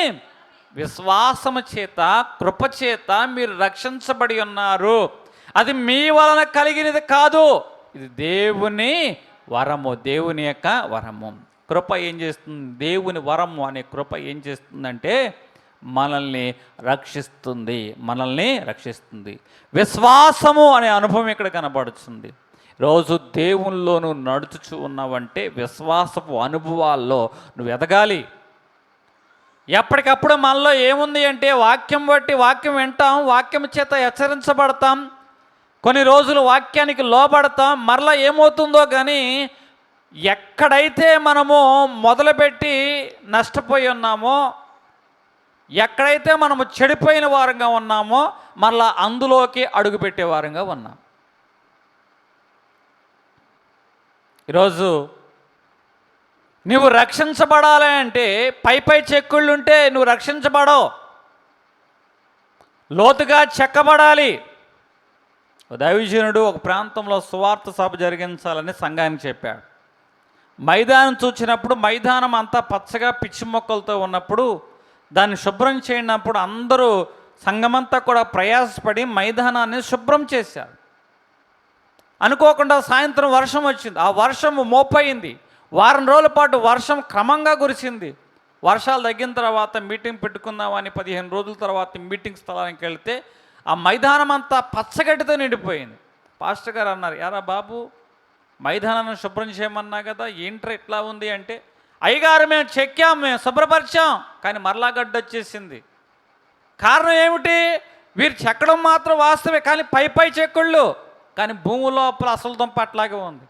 విశ్వాసము చేత, కృపచేత మీరు రక్షించబడి ఉన్నారు. అది మీ వలన కలిగినది కాదు, ఇది దేవుని వరము, దేవుని యొక్క వరము. కృప ఏం చేస్తుంది? దేవుని వరము అనే కృప ఏం చేస్తుందంటే మనల్ని రక్షిస్తుంది, మనల్ని రక్షిస్తుంది. విశ్వాసము అనే అనుభవం ఇక్కడ కనబడుతుంది. రోజు దేవునిలో నువ్వు నడుచుచు ఉన్నావంటే విశ్వాసపు అనుభవాల్లో నువ్వు ఎదగాలి. ఎప్పటికప్పుడు మనలో ఏముంది అంటే వాక్యం బట్టి వాక్యం వింటాం, వాక్యం చేత హెచ్చరించబడతాం, కొన్ని రోజులు వాక్యానికి లోబడతాం. మరలా ఏమవుతుందో కానీ ఎక్కడైతే మనము మొదలుపెట్టి నష్టపోయి ఉన్నామో, ఎక్కడైతే మనము చెడిపోయిన వారంగా ఉన్నామో మరలా అందులోకి అడుగుపెట్టే వారంగా ఉన్నాం. ఈరోజు నువ్వు రక్షించబడాలి అంటే పై చెక్కుళ్ళు ఉంటే నువ్వు రక్షించబడవు, లోతుగా చెక్కబడాలి. దైవజనుడు ఒక ప్రాంతంలో సువార్త సభ జరిగించాలని సంఘానికి చెప్పాడు. మైదానం చూచినప్పుడు మైదానం అంతా పచ్చగా పిచ్చి మొక్కలతో ఉన్నప్పుడు దాన్ని శుభ్రం చేయనప్పుడు అందరూ సంఘమంతా కూడా ప్రయాసపడి మైదానాన్ని శుభ్రం చేశారు. అనుకోకుండా సాయంత్రం వర్షం వచ్చింది. ఆ వర్షం మోపయింది. వారం రోజుల పాటు వర్షం క్రమంగా కురిసింది. వర్షాలు తగ్గిన తర్వాత మీటింగ్ పెట్టుకుందామని 15 రోజుల తర్వాత మీటింగ్ స్థలానికి వెళ్తే ఆ మైదానం అంతా పచ్చగడ్డితో నిండిపోయింది. పాస్టర్ గారు అన్నారు, యారా బాబు మైదానాన్ని శుభ్రం చేయమన్నా కదా, ఏంట్రా ఇట్లా ఉంది అంటే, అయ్యగారు మేము చెక్కాం, మేము శుభ్రపరిచాం, కానీ మరలా గడ్డ వచ్చేసింది. కారణం ఏమిటి? వీరు చెక్కడం మాత్రం వాస్తవే, కానీ పై చెక్కుళ్ళు, కానీ భూమి లోపల అసలు దుంప అట్లాగే ఉంది.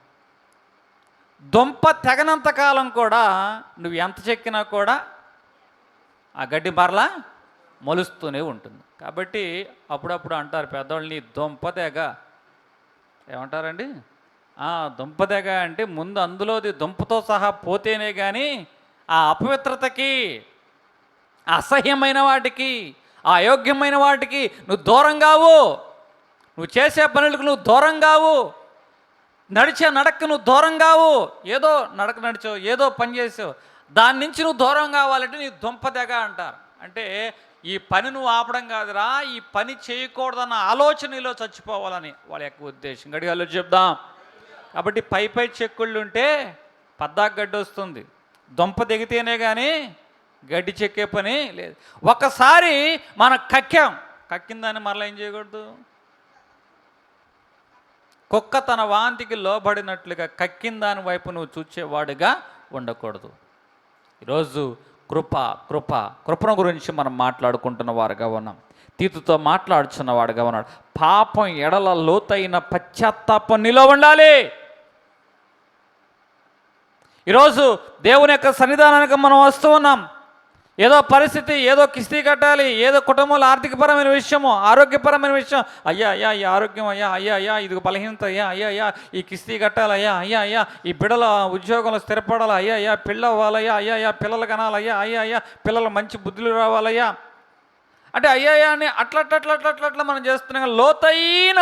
దుంప తెగనంత కాలం కూడా నువ్వు ఎంత చెక్కినా కూడా ఆ గడ్డి మరలా మొలుస్తూనే ఉంటుంది. కాబట్టి అప్పుడప్పుడు అంటారు పెద్దవాళ్ళని, దుంప తెగ ఏమంటారండి? దుంప తెగ అంటే ముందు అందులోది దుంపతో సహా పోతేనే కానీ ఆ అపవిత్రతకి, అసహ్యమైన వాటికి, ఆ అయోగ్యమైన వాటికి నువ్వు దూరం కావు. నువ్వు చేసే పనులకు నువ్వు దూరం కావు. నడిచే నడక నువ్వు దూరం కావు. ఏదో నడక నడిచావు, ఏదో పని చేసావు, దాని నుంచి నువ్వు దూరం కావాలంటే నీ దుంపదెగ అంటారు. అంటే ఈ పని నువ్వు ఆపడం కాదురా, ఈ పని చేయకూడదన్న ఆలోచనలో చచ్చిపోవాలని వాళ్ళ యొక్క ఉద్దేశం. గడిగాలో చెప్దాం. కాబట్టి పై చెక్కుళ్ళు ఉంటే పద్దాకు గడ్డి వస్తుంది. దుంప దిగితేనే కానీ గడ్డి చెక్కే పని లేదు. ఒకసారి మనం కక్కిన దాన్ని మరలా ఏం చేయకూడదు. కుక్క తన వాంతికి లోబడినట్లుగా కక్కిన దాని వైపు నువ్వు చూచేవాడుగా ఉండకూడదు. ఈరోజు కృపను గురించి మనం మాట్లాడుకుంటున్న వారుగా ఉన్నాం. తీతుతో మాట్లాడుచున్నవాడుగా ఉన్నాడు. పాపం ఎడల లోతైన పశ్చాత్తాపం నీలో ఉండాలి. ఈరోజు దేవుని యొక్క సన్నిధానానికి మనం వస్తూ ఉన్నాం. ఏదో పరిస్థితి, ఏదో కిస్తీ కట్టాలి, ఏదో కుటుంబంలో ఆర్థికపరమైన విషయము, ఆరోగ్యపరమైన విషయం, అయ్యా అయ్యా ఈ ఆరోగ్యం, అయ్యా అయ్యా అయ్యా ఇది బలహీనత, అయ్యా అయ్యా అయ్యా ఈ కిస్తీ కట్టాలి, అయ్యా అయ్యా అయ్యా ఈ బిడ్డల ఉద్యోగంలో స్థిరపడాలి, అయ్యా అయ్యా పిల్ల అవ్వాలయ్యా, అయ్యా అయ్యా పిల్లలు కనాలయ్యా, అయ్యా అయ్యా పిల్లలు మంచి బుద్ధులు రావాలయ్యా అంటే అయ్యా అయ్యా అని అట్లా మనం చేస్తున్నాం. లోతైన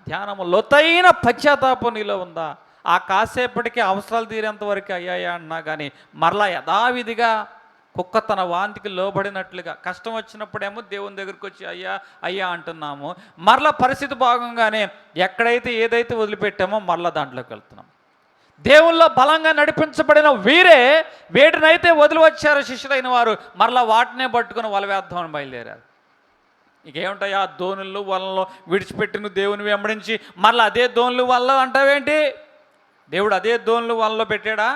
ధ్యానము, లోతైన పశ్చాత్తాపం నీలో ఉందా? ఆ కాసేపటికి అవసరాలు తీరేంత వరకు అయ్యాయా అన్నా కానీ మరలా యథావిధిగా కుక్క తన వాంతికి లోబడినట్లుగా కష్టం వచ్చినప్పుడేమో దేవుని దగ్గరికి వచ్చి అయ్యా అయ్యా అంటున్నాము. మరలా పరిస్థితి భాగంగానే ఎక్కడైతే ఏదైతే వదిలిపెట్టామో మరలా దాంట్లోకి వెళ్తున్నాం. దేవుల్లో బలంగా నడిపించబడిన వీరే వేటినైతే వదిలి వచ్చారో శిష్యులైన వారు మరలా వాటినే పట్టుకుని వల వేద్దామని బయలుదేరారు. ఇంకేముంటాయా దోణులు వలలో విడిచిపెట్టి నువ్వు దేవుని వెంబడించి మరలా అదే దోణులు వల్ల అంటావేంటి? దేవుడు అదే దోణులు వలలో పెట్టాడా?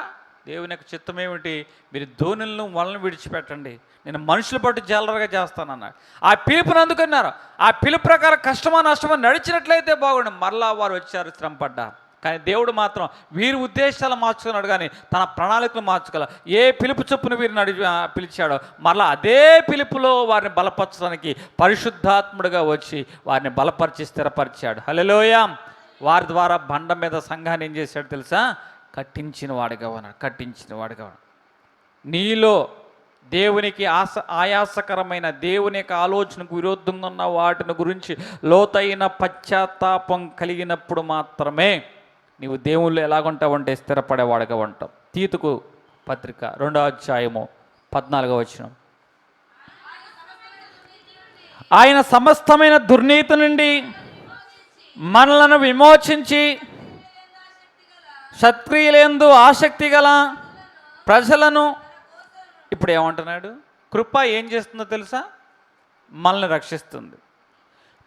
దేవుని యొక్క చిత్తం ఏమిటి? మీరు దోణులను వలను విడిచిపెట్టండి, నేను మనుషులు పట్టు జాలరుగా చేస్తానన్నాడు. ఆ పిలుపుని అందుకున్నారు. ఆ పిలుపు ప్రకారం కష్టమా నష్టమా నడిచినట్లయితే బాగుండు. మరలా వారు వచ్చారు, శ్రమపడ్డారు. కానీ దేవుడు మాత్రం వీరి ఉద్దేశాలు మార్చుకున్నాడు, కానీ తన ప్రణాళికలు మార్చుకోలే. ఏ పిలుపు చొప్పున వీరిని పిలిచాడో మరలా అదే పిలుపులో వారిని బలపరచడానికి పరిశుద్ధాత్ముడిగా వచ్చి వారిని బలపరిచి స్థిరపరిచాడు. హల్లెలూయా. వారి ద్వారా బండ మీద సంఘాన్ని ఏం చేశాడు తెలుసా? కట్టించిన వాడిగా ఉన్నాడు. నీలో దేవునికి ఆయాసకరమైన, దేవుని యొక్క ఆలోచనకు విరుద్ధంగా ఉన్న వాటిని గురించి లోతైన పశ్చాత్తాపం కలిగినప్పుడు మాత్రమే నీవు దేవుళ్ళు ఎలాగుంటావంటే స్థిరపడేవాడుగా ఉంటావు. తీతుకు పత్రిక 2వ అధ్యాయము 14వ వచనం. ఆయన సమస్తమైన దుర్నీతి నుండి మనలను విమోచించి సత్క్రియలందు ఆసక్తి గల ప్రజలను, ఇప్పుడు ఏమంటున్నాడు? కృప ఏం చేస్తుందో తెలుసా? మనల్ని రక్షిస్తుంది.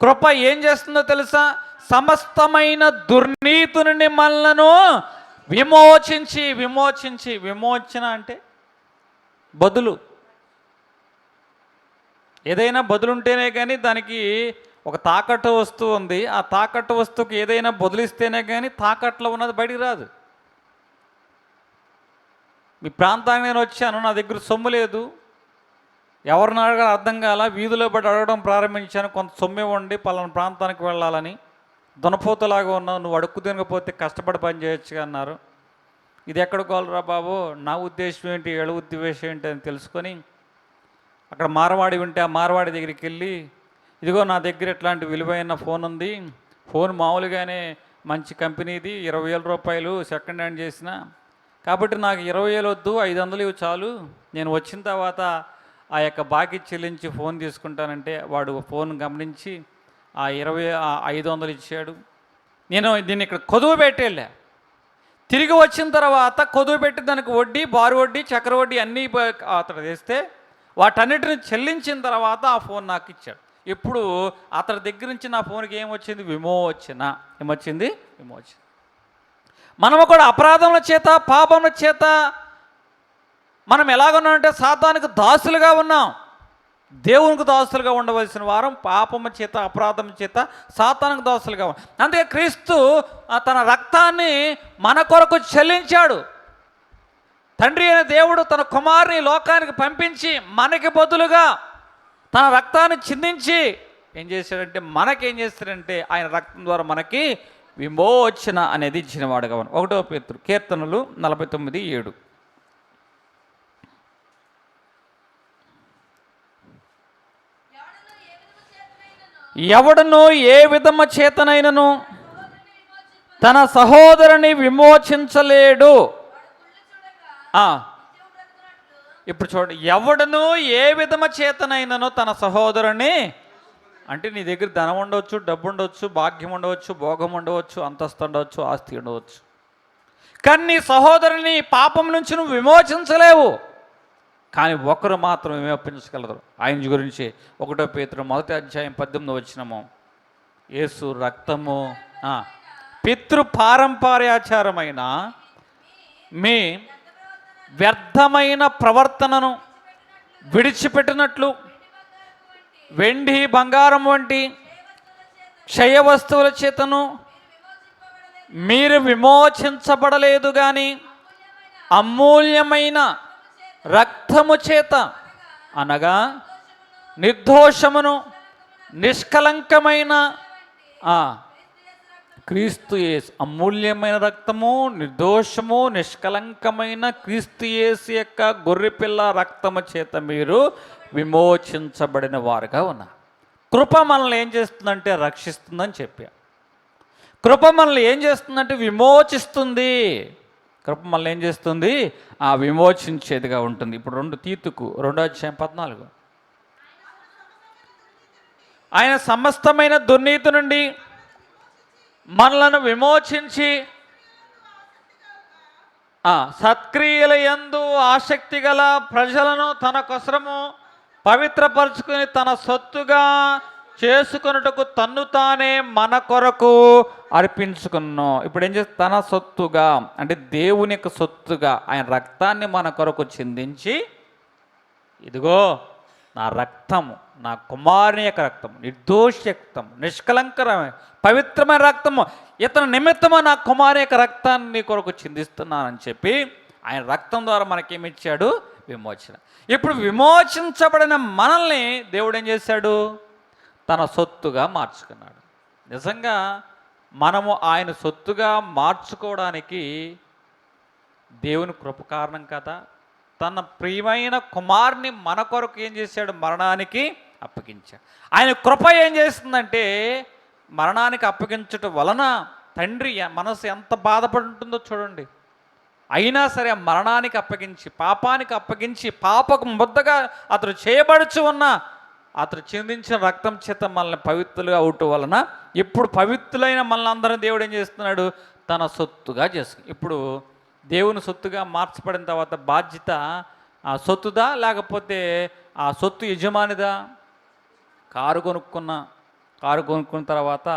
కృప ఏం చేస్తుందో తెలుసా? సమస్తమైన దుర్నీతి నుండి మనలను విమోచించి విమోచన అంటే బదులు. ఏదైనా బదులుంటేనే కానీ దానికి ఒక తాకట్టు వస్తువు ఉంది. ఆ తాకట్టు వస్తువుకి ఏదైనా బదులిస్తేనే కానీ తాకట్లో ఉన్నది బయటికి రాదు. మీ ప్రాంతానికి నేను వచ్చాను, నా దగ్గర సొమ్ము లేదు, ఎవరిని అడగాలో అర్థం కాల, వీధిలో బట్టి అడగడం ప్రారంభించాను. కొంత సొమ్ము ఇవ్వండి, పలానా ప్రాంతానికి వెళ్ళాలని. దునపోతలాగా ఉన్నావు, నువ్వు అడుక్కు తినకపోతే కష్టపడి పని చేయొచ్చుగా అన్నారు. ఇది ఎక్కడ కోలరా బాబు, నా ఉద్దేశం ఏంటి, ఏళ్ళ ఉద్దేశం ఏంటి అని తెలుసుకొని అక్కడ మారవాడి ఉంటే ఆ మారవాడి దగ్గరికి వెళ్ళి, ఇదిగో నా దగ్గర ఇట్లాంటి విలువైన ఫోన్ ఉంది, ఫోన్ మామూలుగానే మంచి కంపెనీది, 20,000 రూపాయలు సెకండ్ హ్యాండ్ చేసిన, కాబట్టి నాకు 20,000 వద్దు, 500 ఇవి చాలు, నేను వచ్చిన తర్వాత ఆ యొక్క బాకీ చెల్లించి ఫోన్ తీసుకుంటానంటే వాడు ఫోన్ గమనించి ఆ 500 ఇచ్చాడు. నేను దీన్ని ఇక్కడ కొదువు పెట్టేళ్ళా. తిరిగి వచ్చిన తర్వాత కొదువు పెట్టి దానికి వడ్డీ, బారు వడ్డీ, చక్ర వడ్డీ అన్నీ అతడు వేస్తే వాటన్నిటిని చెల్లించిన తర్వాత ఆ ఫోన్ నాకు ఇచ్చాడు. ఇప్పుడు అతడి దగ్గర నుంచి నా ఫోన్కి ఏమొచ్చింది? విమోచన. ఏమొచ్చింది? విమోచన. మనము కూడా అపరాధముల చేత, పాపముల చేత మనం ఎలాగున్నామంటే సాతానుకు దాసులుగా ఉన్నాం. దేవునికి దాసులుగా ఉండవలసిన వారం పాపము చేత, అపరాధం చేత సాతానుకు దాసులుగా ఉన్నాం. అందుకే క్రీస్తు తన రక్తాన్ని మన కొరకు చెల్లించాడు. తండ్రి అయిన దేవుడు తన కుమారుని లోకానికి పంపించి మనకి బదులుగా తన రక్తాన్ని చిందించి ఏం చేశాడంటే, మనకేం చేస్తాడంటే ఆయన రక్తం ద్వారా మనకి విమోచన అనేది ఇచ్చినవాడుగా ఉన్నాడు. 1వ పేతురు కీర్తనలు 49:7. ఎవడను ఏ విధమ చేతనైనను తన సహోదరుని విమోచించలేడు. ఇప్పుడు చూడండి, ఎవడను ఏ విధమ చేతనైనను తన సహోదరుని, అంటే నీ దగ్గర ధనం ఉండవచ్చు, డబ్బు ఉండవచ్చు, భాగ్యం ఉండవచ్చు, భోగం ఉండవచ్చు, అంతస్తు ఉండవచ్చు, ఆస్తి ఉండవచ్చు, కానీ నీ సహోదరుని పాపం నుంచి నువ్వు విమోచించలేవు. కానీ ఒకరు మాత్రం విమోచించగలరు. ఆయన గురించి 1వ పేతురు 1వ అధ్యాయం 18వ వచనము, యేసు రక్తము పితృపారంపర్యాచారమైన మీ వ్యర్థమైన ప్రవర్తనను విడిచిపెట్టినట్లు వెండి బంగారం వంటి క్షయ వస్తువుల చేతను మీరు విమోచించబడలేదు కానీ అమూల్యమైన రక్తము చేత అనగా నిర్దోషమును నిష్కలంకమైన క్రీస్తు యేసు, అమూల్యమైన రక్తము, నిర్దోషము, నిష్కలంకమైన క్రీస్తు యేసు యొక్క గొర్రెపిల్ల రక్తము చేత మీరు విమోచించబడిన వారుగా ఉన్నారు. కృప మనల్ని ఏం చేస్తుందంటే రక్షిస్తుందని చెప్పా. కృప మనల్ని ఏం చేస్తుందంటే విమోచిస్తుంది. కృప మనల్ని ఏం చేస్తుంది? విమోచించేదిగా ఉంటుంది. ఇప్పుడు 2 తీతుకు 2:14 ఆయన సమస్తమైన దుర్నీతి నుండి మనలను విమోచించి సత్క్రియల యందు ఆసక్తి గల ప్రజలను తన కోసము పవిత్రపరుచుకుని తన సొత్తుగా చేసుకొనుటకు తన్ను తానే మన కొరకు అర్పించుకున్నాం. ఇప్పుడు ఏం చేస్తే తన సొత్తుగా అంటే దేవుని యొక్క సొత్తుగా ఆయన రక్తాన్ని మన కొరకు చిందించి, ఇదిగో నా రక్తము, నా కుమారుని యొక్క రక్తము, నిర్దోష రక్తము, నిష్కలంకరమైన పవిత్రమైన రక్తము, ఇతని నిమిత్తము నా కుమారుని యొక్క రక్తాన్ని నీ కొరకు చిందిస్తున్నానని చెప్పి ఆయన రక్తం ద్వారా మనకేమిచ్చాడు? విమోచన. ఇప్పుడు విమోచించబడిన మనల్ని దేవుడు ఏం చేశాడు? తన సొత్తుగా మార్చుకున్నాడు. నిజంగా మనము ఆయన సొత్తుగా మార్చుకోవడానికి దేవుని కృప కారణం కదా. తన ప్రియమైన కుమారుని మన కొరకు ఏం చేశాడు? మరణానికి అప్పగించాడు. ఆయన కృప ఏం చేస్తుందంటే మరణానికి అప్పగించటం వలన తండ్రి మనసు ఎంత బాధపడుతుందో చూడండి. అయినా సరే మరణానికి అప్పగించి, పాపానికి అప్పగించి, పాపకు ముద్దగా అతడు చేయబడుచు ఉన్న అతడు చిందించిన రక్తం చేత మనల్ని పవిత్రులుగా అవటం వలన ఇప్పుడు పవిత్రులైన మనల్ని అందరం దేవుడు ఏం చేస్తున్నాడు? తన సొత్తుగా చేసుకుని. ఇప్పుడు దేవుని సొత్తుగా మార్చబడిన తర్వాత బాధ్యత ఆ సొత్తుదా లేకపోతే ఆ సొత్తు యజమానిదా? కారు కొనుక్కున్న తర్వాత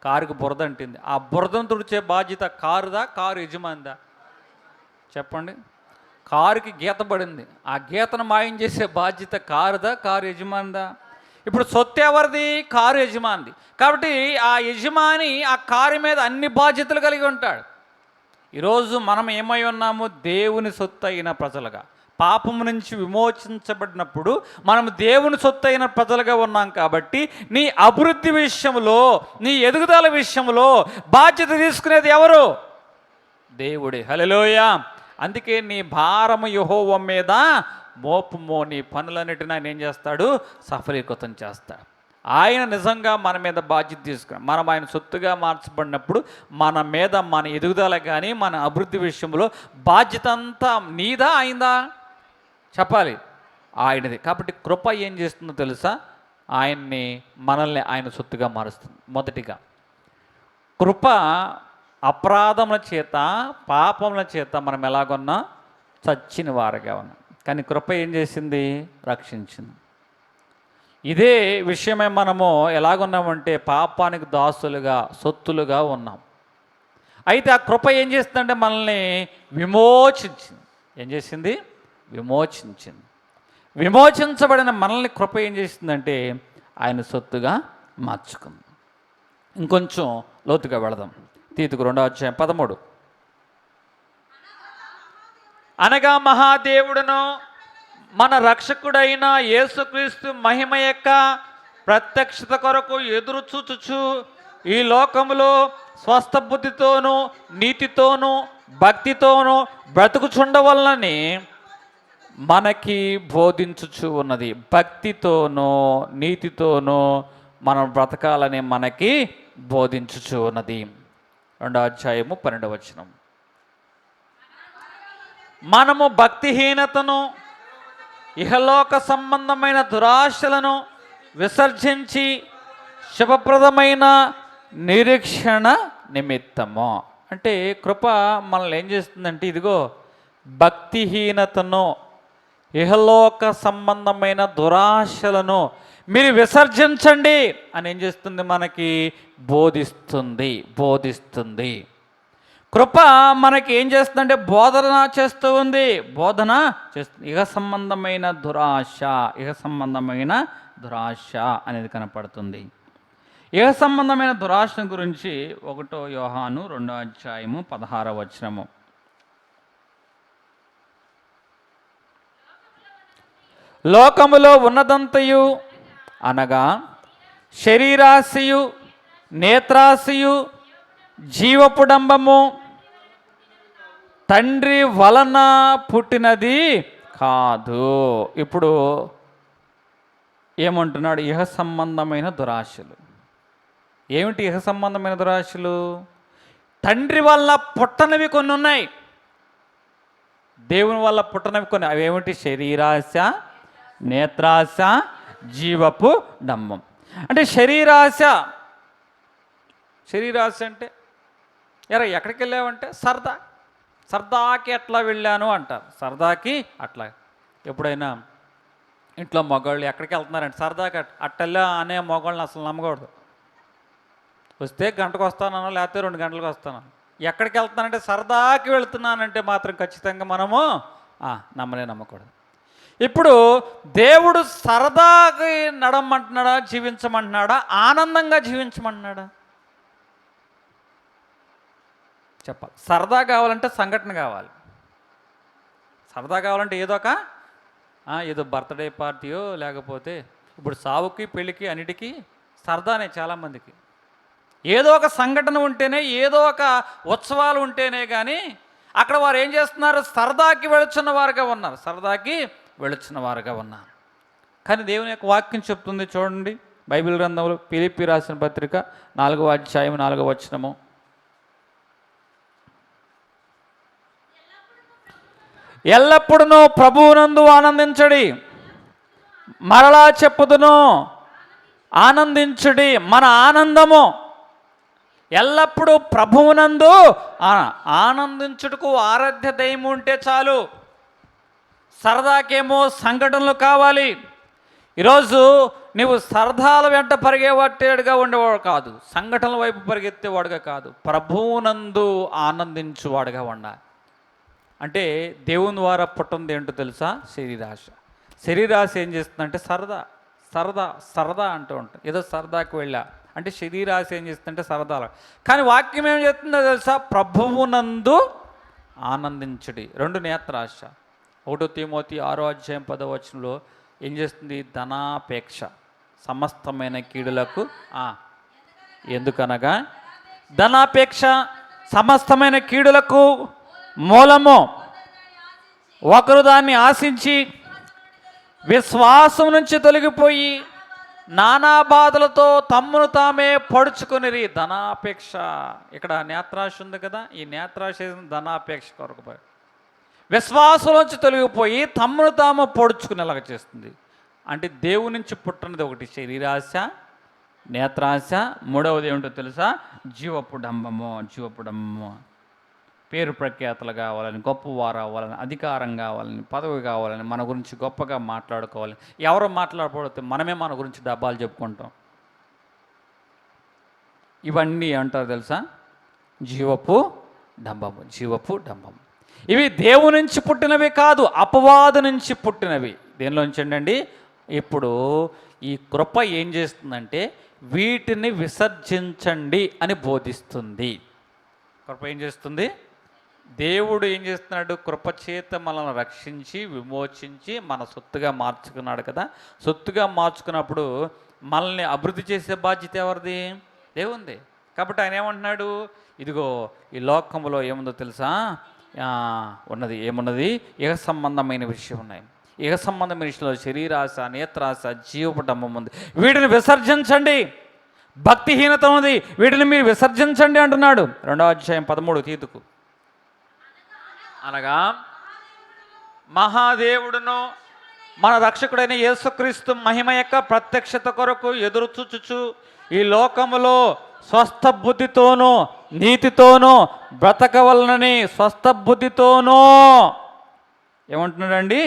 కారుకు బురద అంటింది. ఆ బురదను తుడిచే బాధ్యత కారుదా, కారు యజమానిదా? చెప్పండి. కారుకి గీత పడింది, ఆ గీతను మాయం చేసే బాధ్యత కారుదా, కారు యజమానిదా? ఇప్పుడు సొత్తు ఎవరిది? కారు యజమానిది. కాబట్టి ఆ యజమాని ఆ కారు మీద అన్ని బాధ్యతలు కలిగి ఉంటాడు. ఈరోజు మనం ఏమై ఉన్నాము? దేవుని సొత్తు అయిన ప్రజలుగా, పాపము నుంచి విమోచించబడినప్పుడు మనం దేవుని సొత్తు అయిన ప్రజలుగా ఉన్నాం. కాబట్టి నీ అభివృద్ధి విషయంలో, నీ ఎదుగుదల విషయంలో బాధ్యత తీసుకునేది ఎవరు? దేవుడే. హల్లెలూయా. అందుకే నీ భారము యెహోవా మీద మోపుమో, నీ పనులన్నిటిని ఆయన ఏం చేస్తాడు? సఫలీకృతం చేస్తాడు. ఆయన నిజంగా మన మీద బాధ్యత తీసుకుని మనం ఆయన సొత్తుగా మార్చబడినప్పుడు మన మీద, మన ఎదుగుదల కానీ మన అభివృద్ధి విషయంలో బాధ్యత అంతా నీదా అయిందా? చెప్పాలి, ఆయనది. కాబట్టి కృప ఏం చేస్తుందో తెలుసా? మనల్ని ఆయన సొత్తుగా మారుస్తుంది. మొదటిగా కృప అపరాధముల చేత, పాపముల చేత మనం ఎలాగొన్నా చచ్చిన వారుగా ఉన్నాం. కానీ కృప ఏం చేసింది? రక్షించింది. ఇదే విషయమే మనము ఎలాగున్నామంటే పాపానికి దాసులుగా, సొత్తులుగా ఉన్నాం. అయితే ఆ కృప ఏం చేస్తుందంటే మనల్ని విమోచించింది. ఏం చేసింది? విమోచించింది. విమోచించబడిన మనల్ని కృప ఏం చేసిందంటే ఆయన సొత్తుగా మార్చుకుంది. ఇంకొంచెం లోతుగా వెళదాం. తీతుకు 2:13 అనగా మహాదేవుడును మన రక్షకుడైన యేసుక్రీస్తు మహిమ యొక్క ప్రత్యక్షత కొరకు ఎదురు చూచుచు ఈ లోకములో స్వస్థ బుద్ధితోనూ నీతితోనూ భక్తితోనూ బ్రతుకుచుండవలనని మనకి బోధించుచు ఉన్నది. భక్తితోనూ నీతితోనూ మనం బ్రతకాలని మనకి బోధించుచు ఉన్నది. 2:12 మనము భక్తిహీనతను, ఇహలోక సంబంధమైన దురాశలను విసర్జించి శుభప్రదమైన నిరీక్షణ నిమిత్తము. అంటే కృప మనల్ని ఏం చేస్తుందంటే ఇదిగో భక్తిహీనతను, ఇహలోక సంబంధమైన దురాశలను మీరు విసర్జించండి అని ఏం చేస్తుంది? మనకి బోధిస్తుంది. కృప మనకి ఏం చేస్తుందంటే బోధన చేస్తూ ఉంది. ఇహ సంబంధమైన దురాశ, ఇహ సంబంధమైన దురాశ అనేది కనపడుతుంది. ఏ సంబంధమైన దురాశ గురించి 1 యోహాను 2వ అధ్యాయము 16వ వచనము. లోకములో ఉన్నదంతయు అనగా శరీరాశయు, నేత్రాశయు, జీవపుడంబము తండ్రి వలన పుట్టినది కాదు. ఇప్పుడు ఏమంటున్నాడు? ఇహ సంబంధమైన దురాశలు. ఏమిటి ఇహ సంబంధమైన దురాశలు? తండ్రి వల్ల పుట్టనివి కొన్ని ఉన్నాయి, దేవుని వల్ల పుట్టనివి కొన్ని. అవి ఏమిటి? శరీరాశ, నేత్రాశ, జీవపు డంబం. అంటే శరీరాశ అంటే ఎక్కడికి వెళ్ళావంటే సరదాకి ఎట్లా వెళ్ళాను అంటారు. సరదాకి అట్లా. ఎప్పుడైనా ఇంట్లో మగవాళ్ళు ఎక్కడికి వెళ్తున్నారంటే సరదాకి అట్టెళ్ళా అనే మగవాళ్ళని అసలు నమ్మకూడదు. వస్తే గంటకు వస్తానో లేకపోతే 2 గంటలకు వస్తాను. ఎక్కడికి వెళ్తున్నానంటే సరదాకి వెళ్తున్నానంటే మాత్రం ఖచ్చితంగా మనము నమ్మకూడదు. ఇప్పుడు దేవుడు సరదాకి నడమంటున్నాడా, జీవించమంటున్నాడా, ఆనందంగా జీవించమంటున్నాడా? చెప్పాలి. సరదా కావాలంటే సంఘటన కావాలి. సరదా కావాలంటే ఏదో బర్త్డే పార్టీయో లేకపోతే ఇప్పుడు సావుకి పెళ్ళికి అన్నిటికీ సరదానే. చాలామందికి ఏదో ఒక సంఘటన ఉంటేనే, ఏదో ఒక ఉత్సవాలు ఉంటేనే కానీ అక్కడ వారు ఏం చేస్తున్నారు? సరదాకి వెళుచున్న వారుగా ఉన్నారు. కానీ దేవుని యొక్క వాక్యం చెప్తుంది చూడండి, బైబిల్ గ్రంథంలో ఫిలిప్పీ రాసిన పత్రిక 4వ అధ్యాయం 4వ వచనము. ఎల్లప్పుడూ ప్రభువునందు ఆనందించడి. మరలా చెప్పుదును, ఆనందించుడి. మన ఆనందము ఎల్లప్పుడూ ప్రభువునందు ఆనందించుటకు ఆరాధ్య దైవం ఉంటే చాలు. సరదాకేమో సంఘటనలు కావాలి. ఈరోజు నువ్వు సరదాల వెంట పరిగెట్టేవాడుగా ఉండేవాడు కాదు, సంఘటనల వైపు పరిగెత్తేవాడుగా కాదు, ప్రభువునందు ఆనందించువాడుగా ఉండాలి. అంటే దేవుని ద్వారా పుట్టింది ఏంటో తెలుసా? శరీరాశ ఏం చేస్తుందంటే సరదా అంటూ ఉంటుంది. ఏదో సరదాకి వెళ్ళా అంటే శరీరాశ ఏం చేస్తుందంటే సరదాలు. కానీ వాక్యం ఏం చేస్తుందో తెలుసా? ప్రభువునందు ఆనందించుడి. 2 నేత్రాశ. 1 తిమోతి 6వ అధ్యాయం 10వ వచనంలో ఏం చేస్తుంది? ధనాపేక్ష సమస్తమైన కీడులకు. ఎందుకనగా ధనాపేక్ష సమస్తమైన కీడులకు మూలము. ఒకరు దాన్ని ఆశించి విశ్వాసం నుంచి తొలగిపోయి నానా బాధలతో తమ్మును తామే పడుచుకుని. ధనాపేక్ష. ఇక్కడ నేత్రాశ ఉంది కదా, ఈ నేత్రాశ ధనాపేక్ష కొరకు విశ్వాసంలోంచి తొలగిపోయి తమ్మును తాము పొడుచుకునేలాగా చేస్తుంది. అంటే దేవుని నుంచి పుట్టినది ఒకటి శరీరాశ, నేత్రాశ. 3వది ఏమిటో తెలుసా? జీవపు డంబము. పేరు ప్రఖ్యాతలు కావాలని, గొప్పవారు అవ్వాలని, అధికారం కావాలని, పదవి కావాలని, మన గురించి గొప్పగా మాట్లాడుకోవాలని. ఎవరో మాట్లాడకపోతే మనమే మన గురించి డబ్బాలు చెప్పుకుంటాం. ఇవన్నీ అంటారు తెలుసా? జీవపు డంబము. ఇవి దేవుని నుంచి పుట్టినవి కాదు, అపవాదు నుంచి పుట్టినవి. దేనిలోంచి అండి? ఇప్పుడు ఈ కృప ఏం చేస్తుందంటే వీటిని విసర్జించండి అని బోధిస్తుంది. కృప ఏం చేస్తుంది? దేవుడు ఏం చేస్తున్నాడు? కృపచేత మనల్ని రక్షించి విమోచించి మన సొత్తుగా మార్చుకున్నాడు కదా. సొత్తుగా మార్చుకున్నప్పుడు మనల్ని అభివృద్ధి చేసే బాధ్యత ఎవరిది? దేవుంది. కాబట్టి ఆయన ఏమంటున్నాడు? ఇదిగో ఈ లోకంలో ఏముందో తెలుసా? ఏమున్నది? ఇహ సంబంధమైన విషయం ఉన్నాయి. ఇహ సంబంధమైన విషయంలో శరీరాశ, నేత్రాశ, జీవపు డంబం ఉంది. వీటిని విసర్జించండి. భక్తిహీనత ఉంది, వీటిని మీరు విసర్జించండి అంటున్నాడు. 2వ అధ్యాయం 13 తీతుకు. అనగా మహాదేవుడును మన రక్షకుడైన యేసుక్రీస్తు మహిమ యొక్క ప్రత్యక్షత కొరకు ఎదురు చూచుచు ఈ లోకములో స్వస్థ బుద్ధితోనూ నీతితోనూ బ్రతకవలనని. స్వస్థ బుద్ధితోనూ ఏమంటున్నాడండి?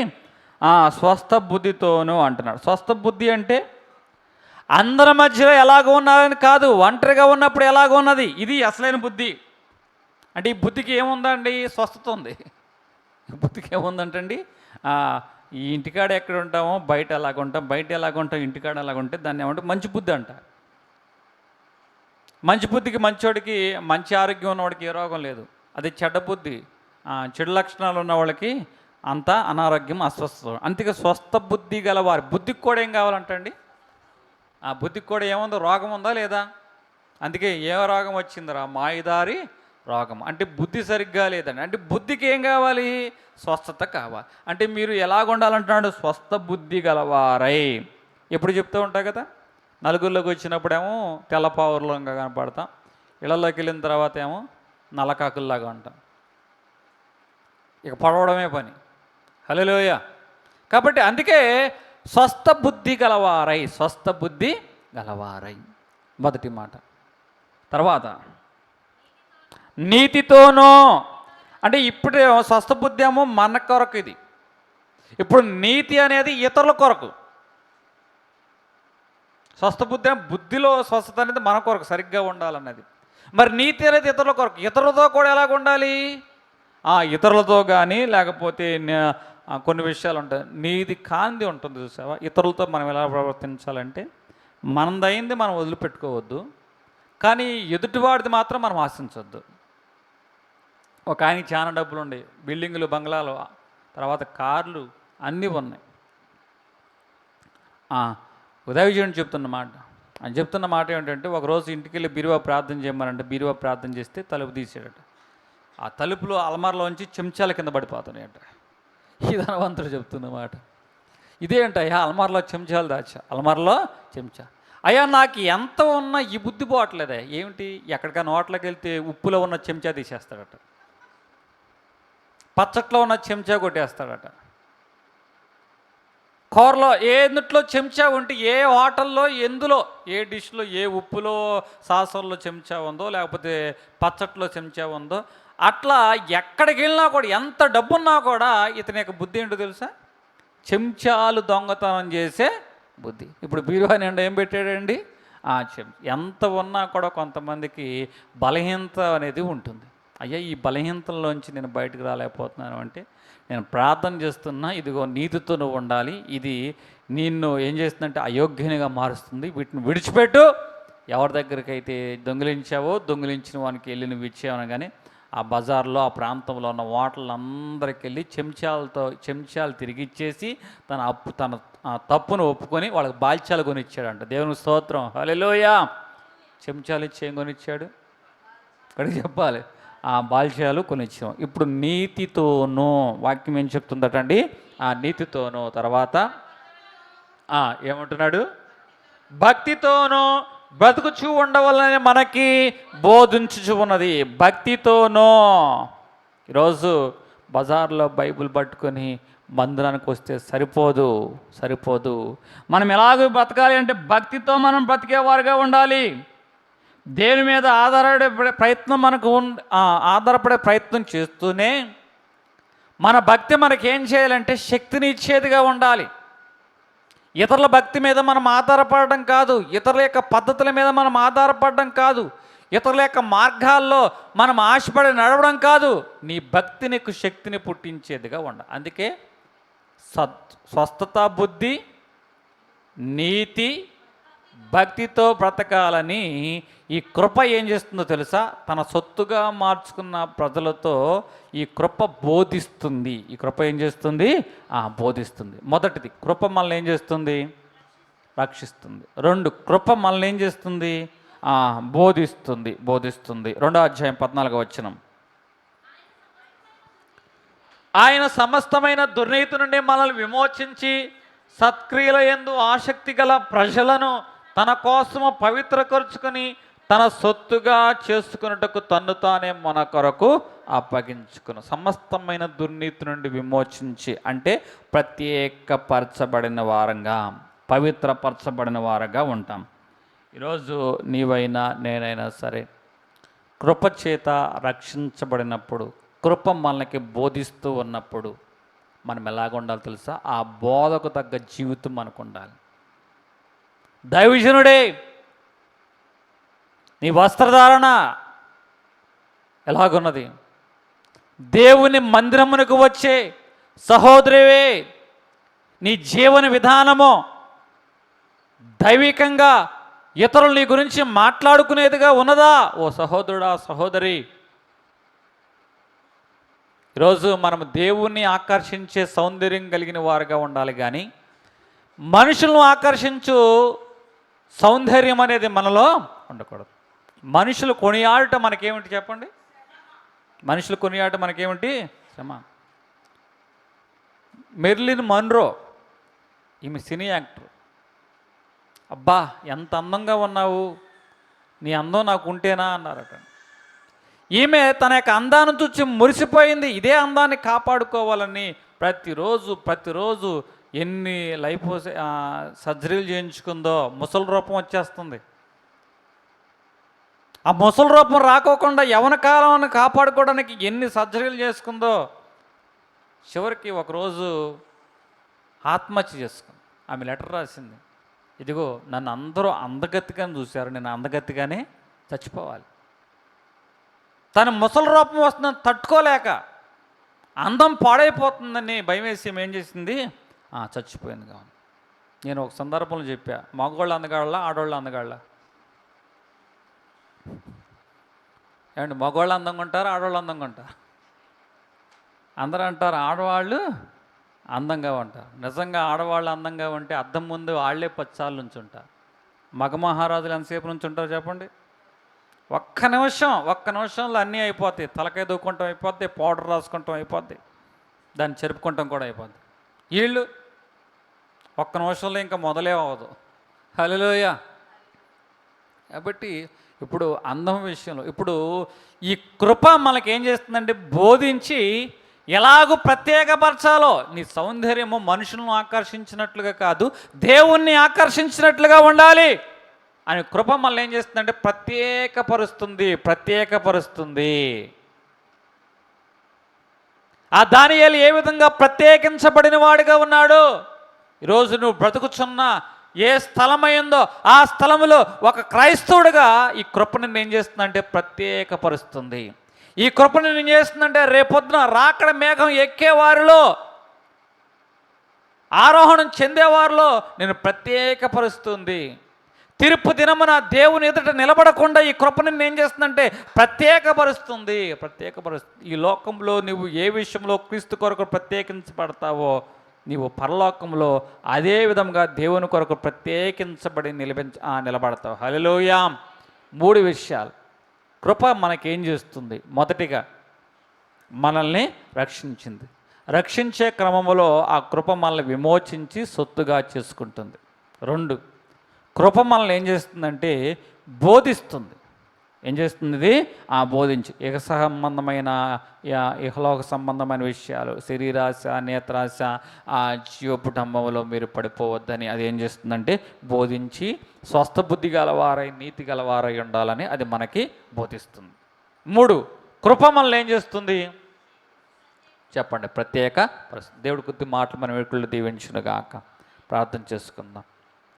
స్వస్థ బుద్ధితోనూ అంటున్నాడు. స్వస్థ బుద్ధి అంటే అందరి మధ్యలో ఎలాగ ఉన్నారని కాదు, ఒంటరిగా ఉన్నప్పుడు ఎలాగ ఉన్నది. ఇది అసలైన బుద్ధి. అంటే ఈ బుద్ధికి ఏముందండి? స్వస్థత ఉంది. బుద్ధికి ఏముందంటండి? ఈ ఇంటికాడ ఎక్కడ ఉంటామో బయట ఎలాగ ఉంటాం, బయట ఎలాగ ఉంటాం, ఇంటికాడ ఎలాగ ఉంటే దాన్ని ఏమంటే మంచి బుద్ధి అంట. మంచి బుద్ధికి మంచోడికి, మంచి ఆరోగ్యం ఉన్నవాడికి ఏ రోగం లేదు. అది చెడ్డ బుద్ధి, చెడు లక్షణాలు ఉన్న వాళ్ళకి అంతా అనారోగ్యం, అస్వస్థత. అందుకే స్వస్థ బుద్ధి గల వారి బుద్ధికి కూడా ఏం కావాలంటండి? ఆ బుద్ధికి కూడా ఏముందో, రోగం ఉందా లేదా? అందుకే ఏ రోగం వచ్చిందిరా? మాయదారి రోగం. అంటే బుద్ధి సరిగ్గా లేదండి. అంటే బుద్ధికి ఏం కావాలి? స్వస్థత కావాలి. అంటే మీరు ఎలాగ ఉండాలంటున్నాడు? స్వస్థ బుద్ధి గలవారై. ఎప్పుడు చెప్తూ ఉంటా కదా, నలుగురిలోకి వచ్చినప్పుడేమో తెల్లపావురులంగా కనపడతాం, ఇళ్లలోకి వెళ్ళిన తర్వాత ఏమో నల్లకాకుల్లాగా ఉంటాం. ఇక పడవడమే పని. హల్లెలూయా. కాబట్టి అందుకే స్వస్థ బుద్ధి గలవారై, స్వస్థ బుద్ధి గలవారై మొదటి మాట. తర్వాత నీతితోనూ, అంటే ఇప్పుడు స్వస్థ బుద్ధి ఏమో మన కొరకు, ఇది ఇప్పుడు నీతి అనేది ఇతరుల కొరకు. స్వస్థ బుద్ధి, బుద్ధిలో స్వస్థత అనేది మన కొరకు సరిగ్గా ఉండాలన్నది. మరి నీతి అనేది ఇతరుల కొరకు. ఇతరులతో కూడా ఎలాగ ఉండాలి? ఇతరులతో కానీ, లేకపోతే కొన్ని విషయాలు ఉంటాయి, నీది కాంది ఉంటుంది చూసావా. ఇతరులతో మనం ఎలా ప్రవర్తించాలంటే, మనదైంది మనం వదిలిపెట్టుకోవద్దు, కానీ ఎదుటివాడిది మాత్రం మనం ఆశించవద్దు. ఒక ఆయన చాలా డబ్బులు ఉన్నాయి, బిల్డింగులు, బంగ్లాలు, తర్వాత కార్లు అన్నీ ఉన్నాయి. ఉదయవిజయుని చెప్తున్న మాట ఏమిటంటే, ఒకరోజు ఇంటికి వెళ్ళి బీరువా ప్రార్థన చేయమనంటే, బీరువా ప్రార్థన చేస్తే తలుపు తీసాడట. ఆ తలుపులో అలమారలోంచి చెంచాల కింద పడిపోతున్నాయట. ఈ ధనవంతుడు చెప్తున్న మాట ఇదే అంట. అయ్యా, అలమారలో చెంచాలు దాచా, అలమారలో చెంచా. అయ్యా, నాకు ఎంత ఉన్నా ఈ బుద్ధి పోవట్లేదే. ఏమిటి? ఎక్కడికైనా హోటల్కి వెళ్తే ఉప్పులో ఉన్న చెంచా తీసేస్తాడట, పచ్చట్లో ఉన్న చెంచా కొట్టేస్తాడట, కూరలో ఏదిట్లో చెంచా ఉంటే, ఏ హోటల్లో ఎందులో ఏ డిష్లో ఏ ఉప్పులో సాసంలో చెంచా ఉందో, లేకపోతే పచ్చట్లో చెంచా ఉందో, అట్లా ఎక్కడికి వెళ్ళినా కూడా, ఎంత డబ్బున్నా కూడా ఇతని యొక్క బుద్ధి ఏంటో తెలుసా? చెంచాలు దొంగతనం చేసే బుద్ధి. ఇప్పుడు బీరువా నిండా ఏం పెట్టాడండి? ఎంత ఉన్నా కూడా కొంతమందికి బలహీనత అనేది ఉంటుంది. అయ్యా, ఈ బలహీనతల్లోంచి నేను బయటకు రాలేకపోతున్నాను అంటే, నేను ప్రార్థన చేస్తున్నా, ఇదిగో నీతితో నువ్వు ఉండాలి, ఇది నిన్ను ఏం చేస్తుందంటే అయోగ్యునిగా మారుస్తుంది, వీటిని విడిచిపెట్టు. ఎవరి దగ్గరికి అయితే దొంగిలించావో, దొంగిలించిన వానికి వెళ్ళి నువ్వు ఇచ్చావని, కానీ ఆ బజార్లో, ఆ ప్రాంతంలో ఉన్న హోటళ్ళందరికి వెళ్ళి చెంచాలు తిరిగి ఇచ్చేసి తన తప్పును ఒప్పుకొని వాళ్ళకి బాల్చాలు కొనిచ్చాడంట. దేవునికి స్తోత్రం, హల్లెలూయా. చెంచాలు ఇచ్చి ఏం కొనిచ్చాడు? అక్కడికి చెప్పాలి, ఆ బాల్చాలు కొనిచ్చాం. ఇప్పుడు నీతితోనూ, వాక్యం ఏం చెప్తుందటండి? ఆ నీతితోనూ. తర్వాత ఏమంటున్నాడు? భక్తితోనూ బ్రతుకుచూ ఉండవాలని మనకి బోధించుచు ఉన్నది. భక్తితోనూ. ఈరోజు బజార్లో బైబిల్ పట్టుకొని మందిరానికి వస్తే సరిపోదు. మనం ఎలాగో బ్రతకాలి అంటే, భక్తితో మనం బ్రతికేవారుగా ఉండాలి. దేవుని మీద ఆధారపడే ప్రయత్నం చేస్తూనే, మన భక్తి మనకేం చేయాలంటే శక్తిని ఇచ్చేదిగా ఉండాలి. ఇతరుల భక్తి మీద మనం ఆధారపడడం కాదు, ఇతరుల యొక్క పద్ధతుల మీద మనం ఆధారపడడం కాదు, ఇతరుల యొక్క మార్గాల్లో మనం ఆశపడి నడవడం కాదు. నీ భక్తి నీకు శక్తిని పుట్టించేదిగా ఉండాలి. అందుకే స్వస్థత బుద్ధి, నీతి, భక్తితో బ్రతకాలని ఈ కృప ఏం చేస్తుందో తెలుసా? తన సొత్తుగా మార్చుకున్న ప్రజలతో ఈ కృప బోధిస్తుంది. ఈ కృప ఏం చేస్తుంది? బోధిస్తుంది. మొదటిది, కృప మనల్ని ఏం చేస్తుంది? రక్షిస్తుంది. 2, కృప మనల్ని ఏం చేస్తుంది? బోధిస్తుంది. 2వ అధ్యాయం 14వ వచనం. ఆయన సమస్తమైన దుర్నీతి నుండి మనల్ని విమోచించి, సత్క్రియల యందు ఆసక్తి గల ప్రజలను తన కోసము పవిత్రపరుచుకొని, తన సొత్తుగా చేసుకున్నట్టుకు తన్ను తానే మన కొరకు అప్పగించుకును. సమస్తమైన దుర్నీతి నుండి విమోచించి అంటే ప్రత్యేకపరచబడిన వారంగా, పవిత్రపరచబడిన వారంగా ఉంటాం. ఈరోజు నీవైనా నేనైనా సరే కృప చేత రక్షించబడినప్పుడు, కృప మనకి బోధిస్తూ ఉన్నప్పుడు మనం ఎలాగ ఉండాలి తెలుసా? ఆ బోధకు తగ్గ జీవితం మనకు ఉండాలి. దైవజనుడే, నీ వస్త్రధారణ ఎలాగున్నది? దేవుని మందిరమునకు వచ్చే సహోదరివే, నీ జీవన విధానము దైవికంగా ఇతరులు నీ గురించి మాట్లాడుకునేదిగా ఉన్నదా? ఓ సహోదరుడా, సహోదరి, ఈరోజు మనం దేవుణ్ణి ఆకర్షించే సౌందర్యం కలిగిన వారుగా ఉండాలి, కానీ మనుషులను ఆకర్షించు సౌందర్యం అనేది మనలో ఉండకూడదు. మనుషులు కొనియాడట మనకేమిటి చెప్పండి? మనుషులు కొనియాడట మనకేమిటి? శ్రమ. మెర్లిన్ మన్రో, ఈమె సినీ యాక్టర్. అబ్బా ఎంత అందంగా ఉన్నావు, నీ అందం నాకు ఉంటేనా అన్నారట. ఈమె తన యొక్క అందాన్ని చూసి మురిసిపోయింది. ఇదే అందాన్ని కాపాడుకోవాలని ప్రతిరోజు ఎన్ని సర్జరీలు చేయించుకుందో ముసలి రూపం వచ్చేస్తుంది. ఆ ముసలి రూపం రాకోకుండా యవన కాలాన్ని కాపాడుకోవడానికి ఎన్ని సర్జరీలు చేసుకుందో చివరికి ఒకరోజు ఆత్మహత్య చేసుకుంది. ఆమె లెటర్ రాసింది, ఇదిగో నన్ను అందరూ అందగత్తిగానే చూశారు, నేను అందగత్తిగానే చచ్చిపోవాలి. తన ముసలి రూపం వస్తుందని తట్టుకోలేక అందం పాడైపోతుందని భయం వేసి ఏం చేసింది? చచ్చిపోయింది. కావాలి. నేను ఒక సందర్భంలో చెప్పా, మగవాళ్ళు అందగాళ్ళ, ఆడవాళ్ళు అందగాళ్ళ? ఏమండి, మగవాళ్ళు అందంగా ఉంటారు, ఆడవాళ్ళు అందంగా ఉంటారు? అందరూ అంటారు ఆడవాళ్ళు అందంగా ఉంటారు. నిజంగా ఆడవాళ్ళు అందంగా ఉంటే అద్దం ముందు వాళ్ళే 10 సార్లు నుంచుంటారు. మగ మహారాజులు ఎంతసేపు నుంచి ఉంటారు చెప్పండి? ఒక్క నిమిషంలో అన్నీ అయిపోతాయి. తలకాయ దూకుంటాం అయిపోద్ది, పౌడర్ రాసుకుంటాం అయిపోద్ది, దాన్ని చెరుపుకుంటాం కూడా అయిపోద్ది. వీళ్ళు ఒక్క నిమిషంలో ఇంకా మొదలే అవ్వదు. హల్లెలూయా. కాబట్టి ఇప్పుడు అందం విషయంలో ఇప్పుడు ఈ కృప మనకేం చేస్తుందంటే బోధించి ఎలాగూ ప్రత్యేకపరచాలో. నీ సౌందర్యము మనుషులను ఆకర్షించినట్లుగా కాదు, దేవుణ్ణి ఆకర్షించినట్లుగా ఉండాలి అని కృప మనల్ని ఏం చేస్తుందంటే ప్రత్యేకపరుస్తుంది. ఆ దానియేలు ఏ విధంగా ప్రత్యేకించబడిన వాడిగా ఉన్నాడు? ఈరోజు నువ్వు బ్రతుకుచున్న ఏ స్థలమైందో ఆ స్థలములో ఒక క్రైస్తవుడిగా ఈ కృప నిన్ను ఏం చేస్తుందంటే ప్రత్యేకపరుస్తుంది. ఈ కృప నిన్ను ఏం చేస్తుందంటే రేపొద్దున రాకడ మేఘం ఎక్కేవారిలో, ఆరోహణం చెందేవారిలో నేను ప్రత్యేకపరుస్తుంది. తీర్పు దినమున దేవుని ఎదుట నిలబడకుండా ఈ కృప నిన్ను ఏం చేస్తుందంటే ప్రత్యేకపరుస్తుంది. ఈ లోకంలో నువ్వు ఏ విషయంలో క్రీస్తు కొరకు ప్రత్యేకించబడతావో నీవు పరలోకంలో అదే విధంగా దేవుని కొరకు ప్రత్యేకించబడి నిలబడతావు. హల్లెలూయా. 3 విషయాలు కృప మనకేం చేస్తుంది? మొదటిగా మనల్ని రక్షించింది. రక్షించే క్రమంలో ఆ కృప మనల్ని విమోచించి సొత్తుగా చేసుకుంటుంది. 2, కృప మనల్ని ఏం చేస్తుందంటే బోధిస్తుంది. ఏం చేస్తుంది? ఇది బోధించి ఇహలోక సంబంధమైన విషయాలు, శరీరాశ, నేత్రాశ, జీవపుటంబంలో మీరు పడిపోవద్దని అది ఏం చేస్తుందంటే బోధించి స్వస్థ బుద్ధి గలవారై నీతి గలవారై ఉండాలని అది మనకి బోధిస్తుంది. 3, కృప మనల్ని ఏం చేస్తుంది చెప్పండి? దేవుడి కొద్ది మాటలు మన వేడుకల్లో దీవించునుగాక. ప్రార్థన చేసుకుందాం.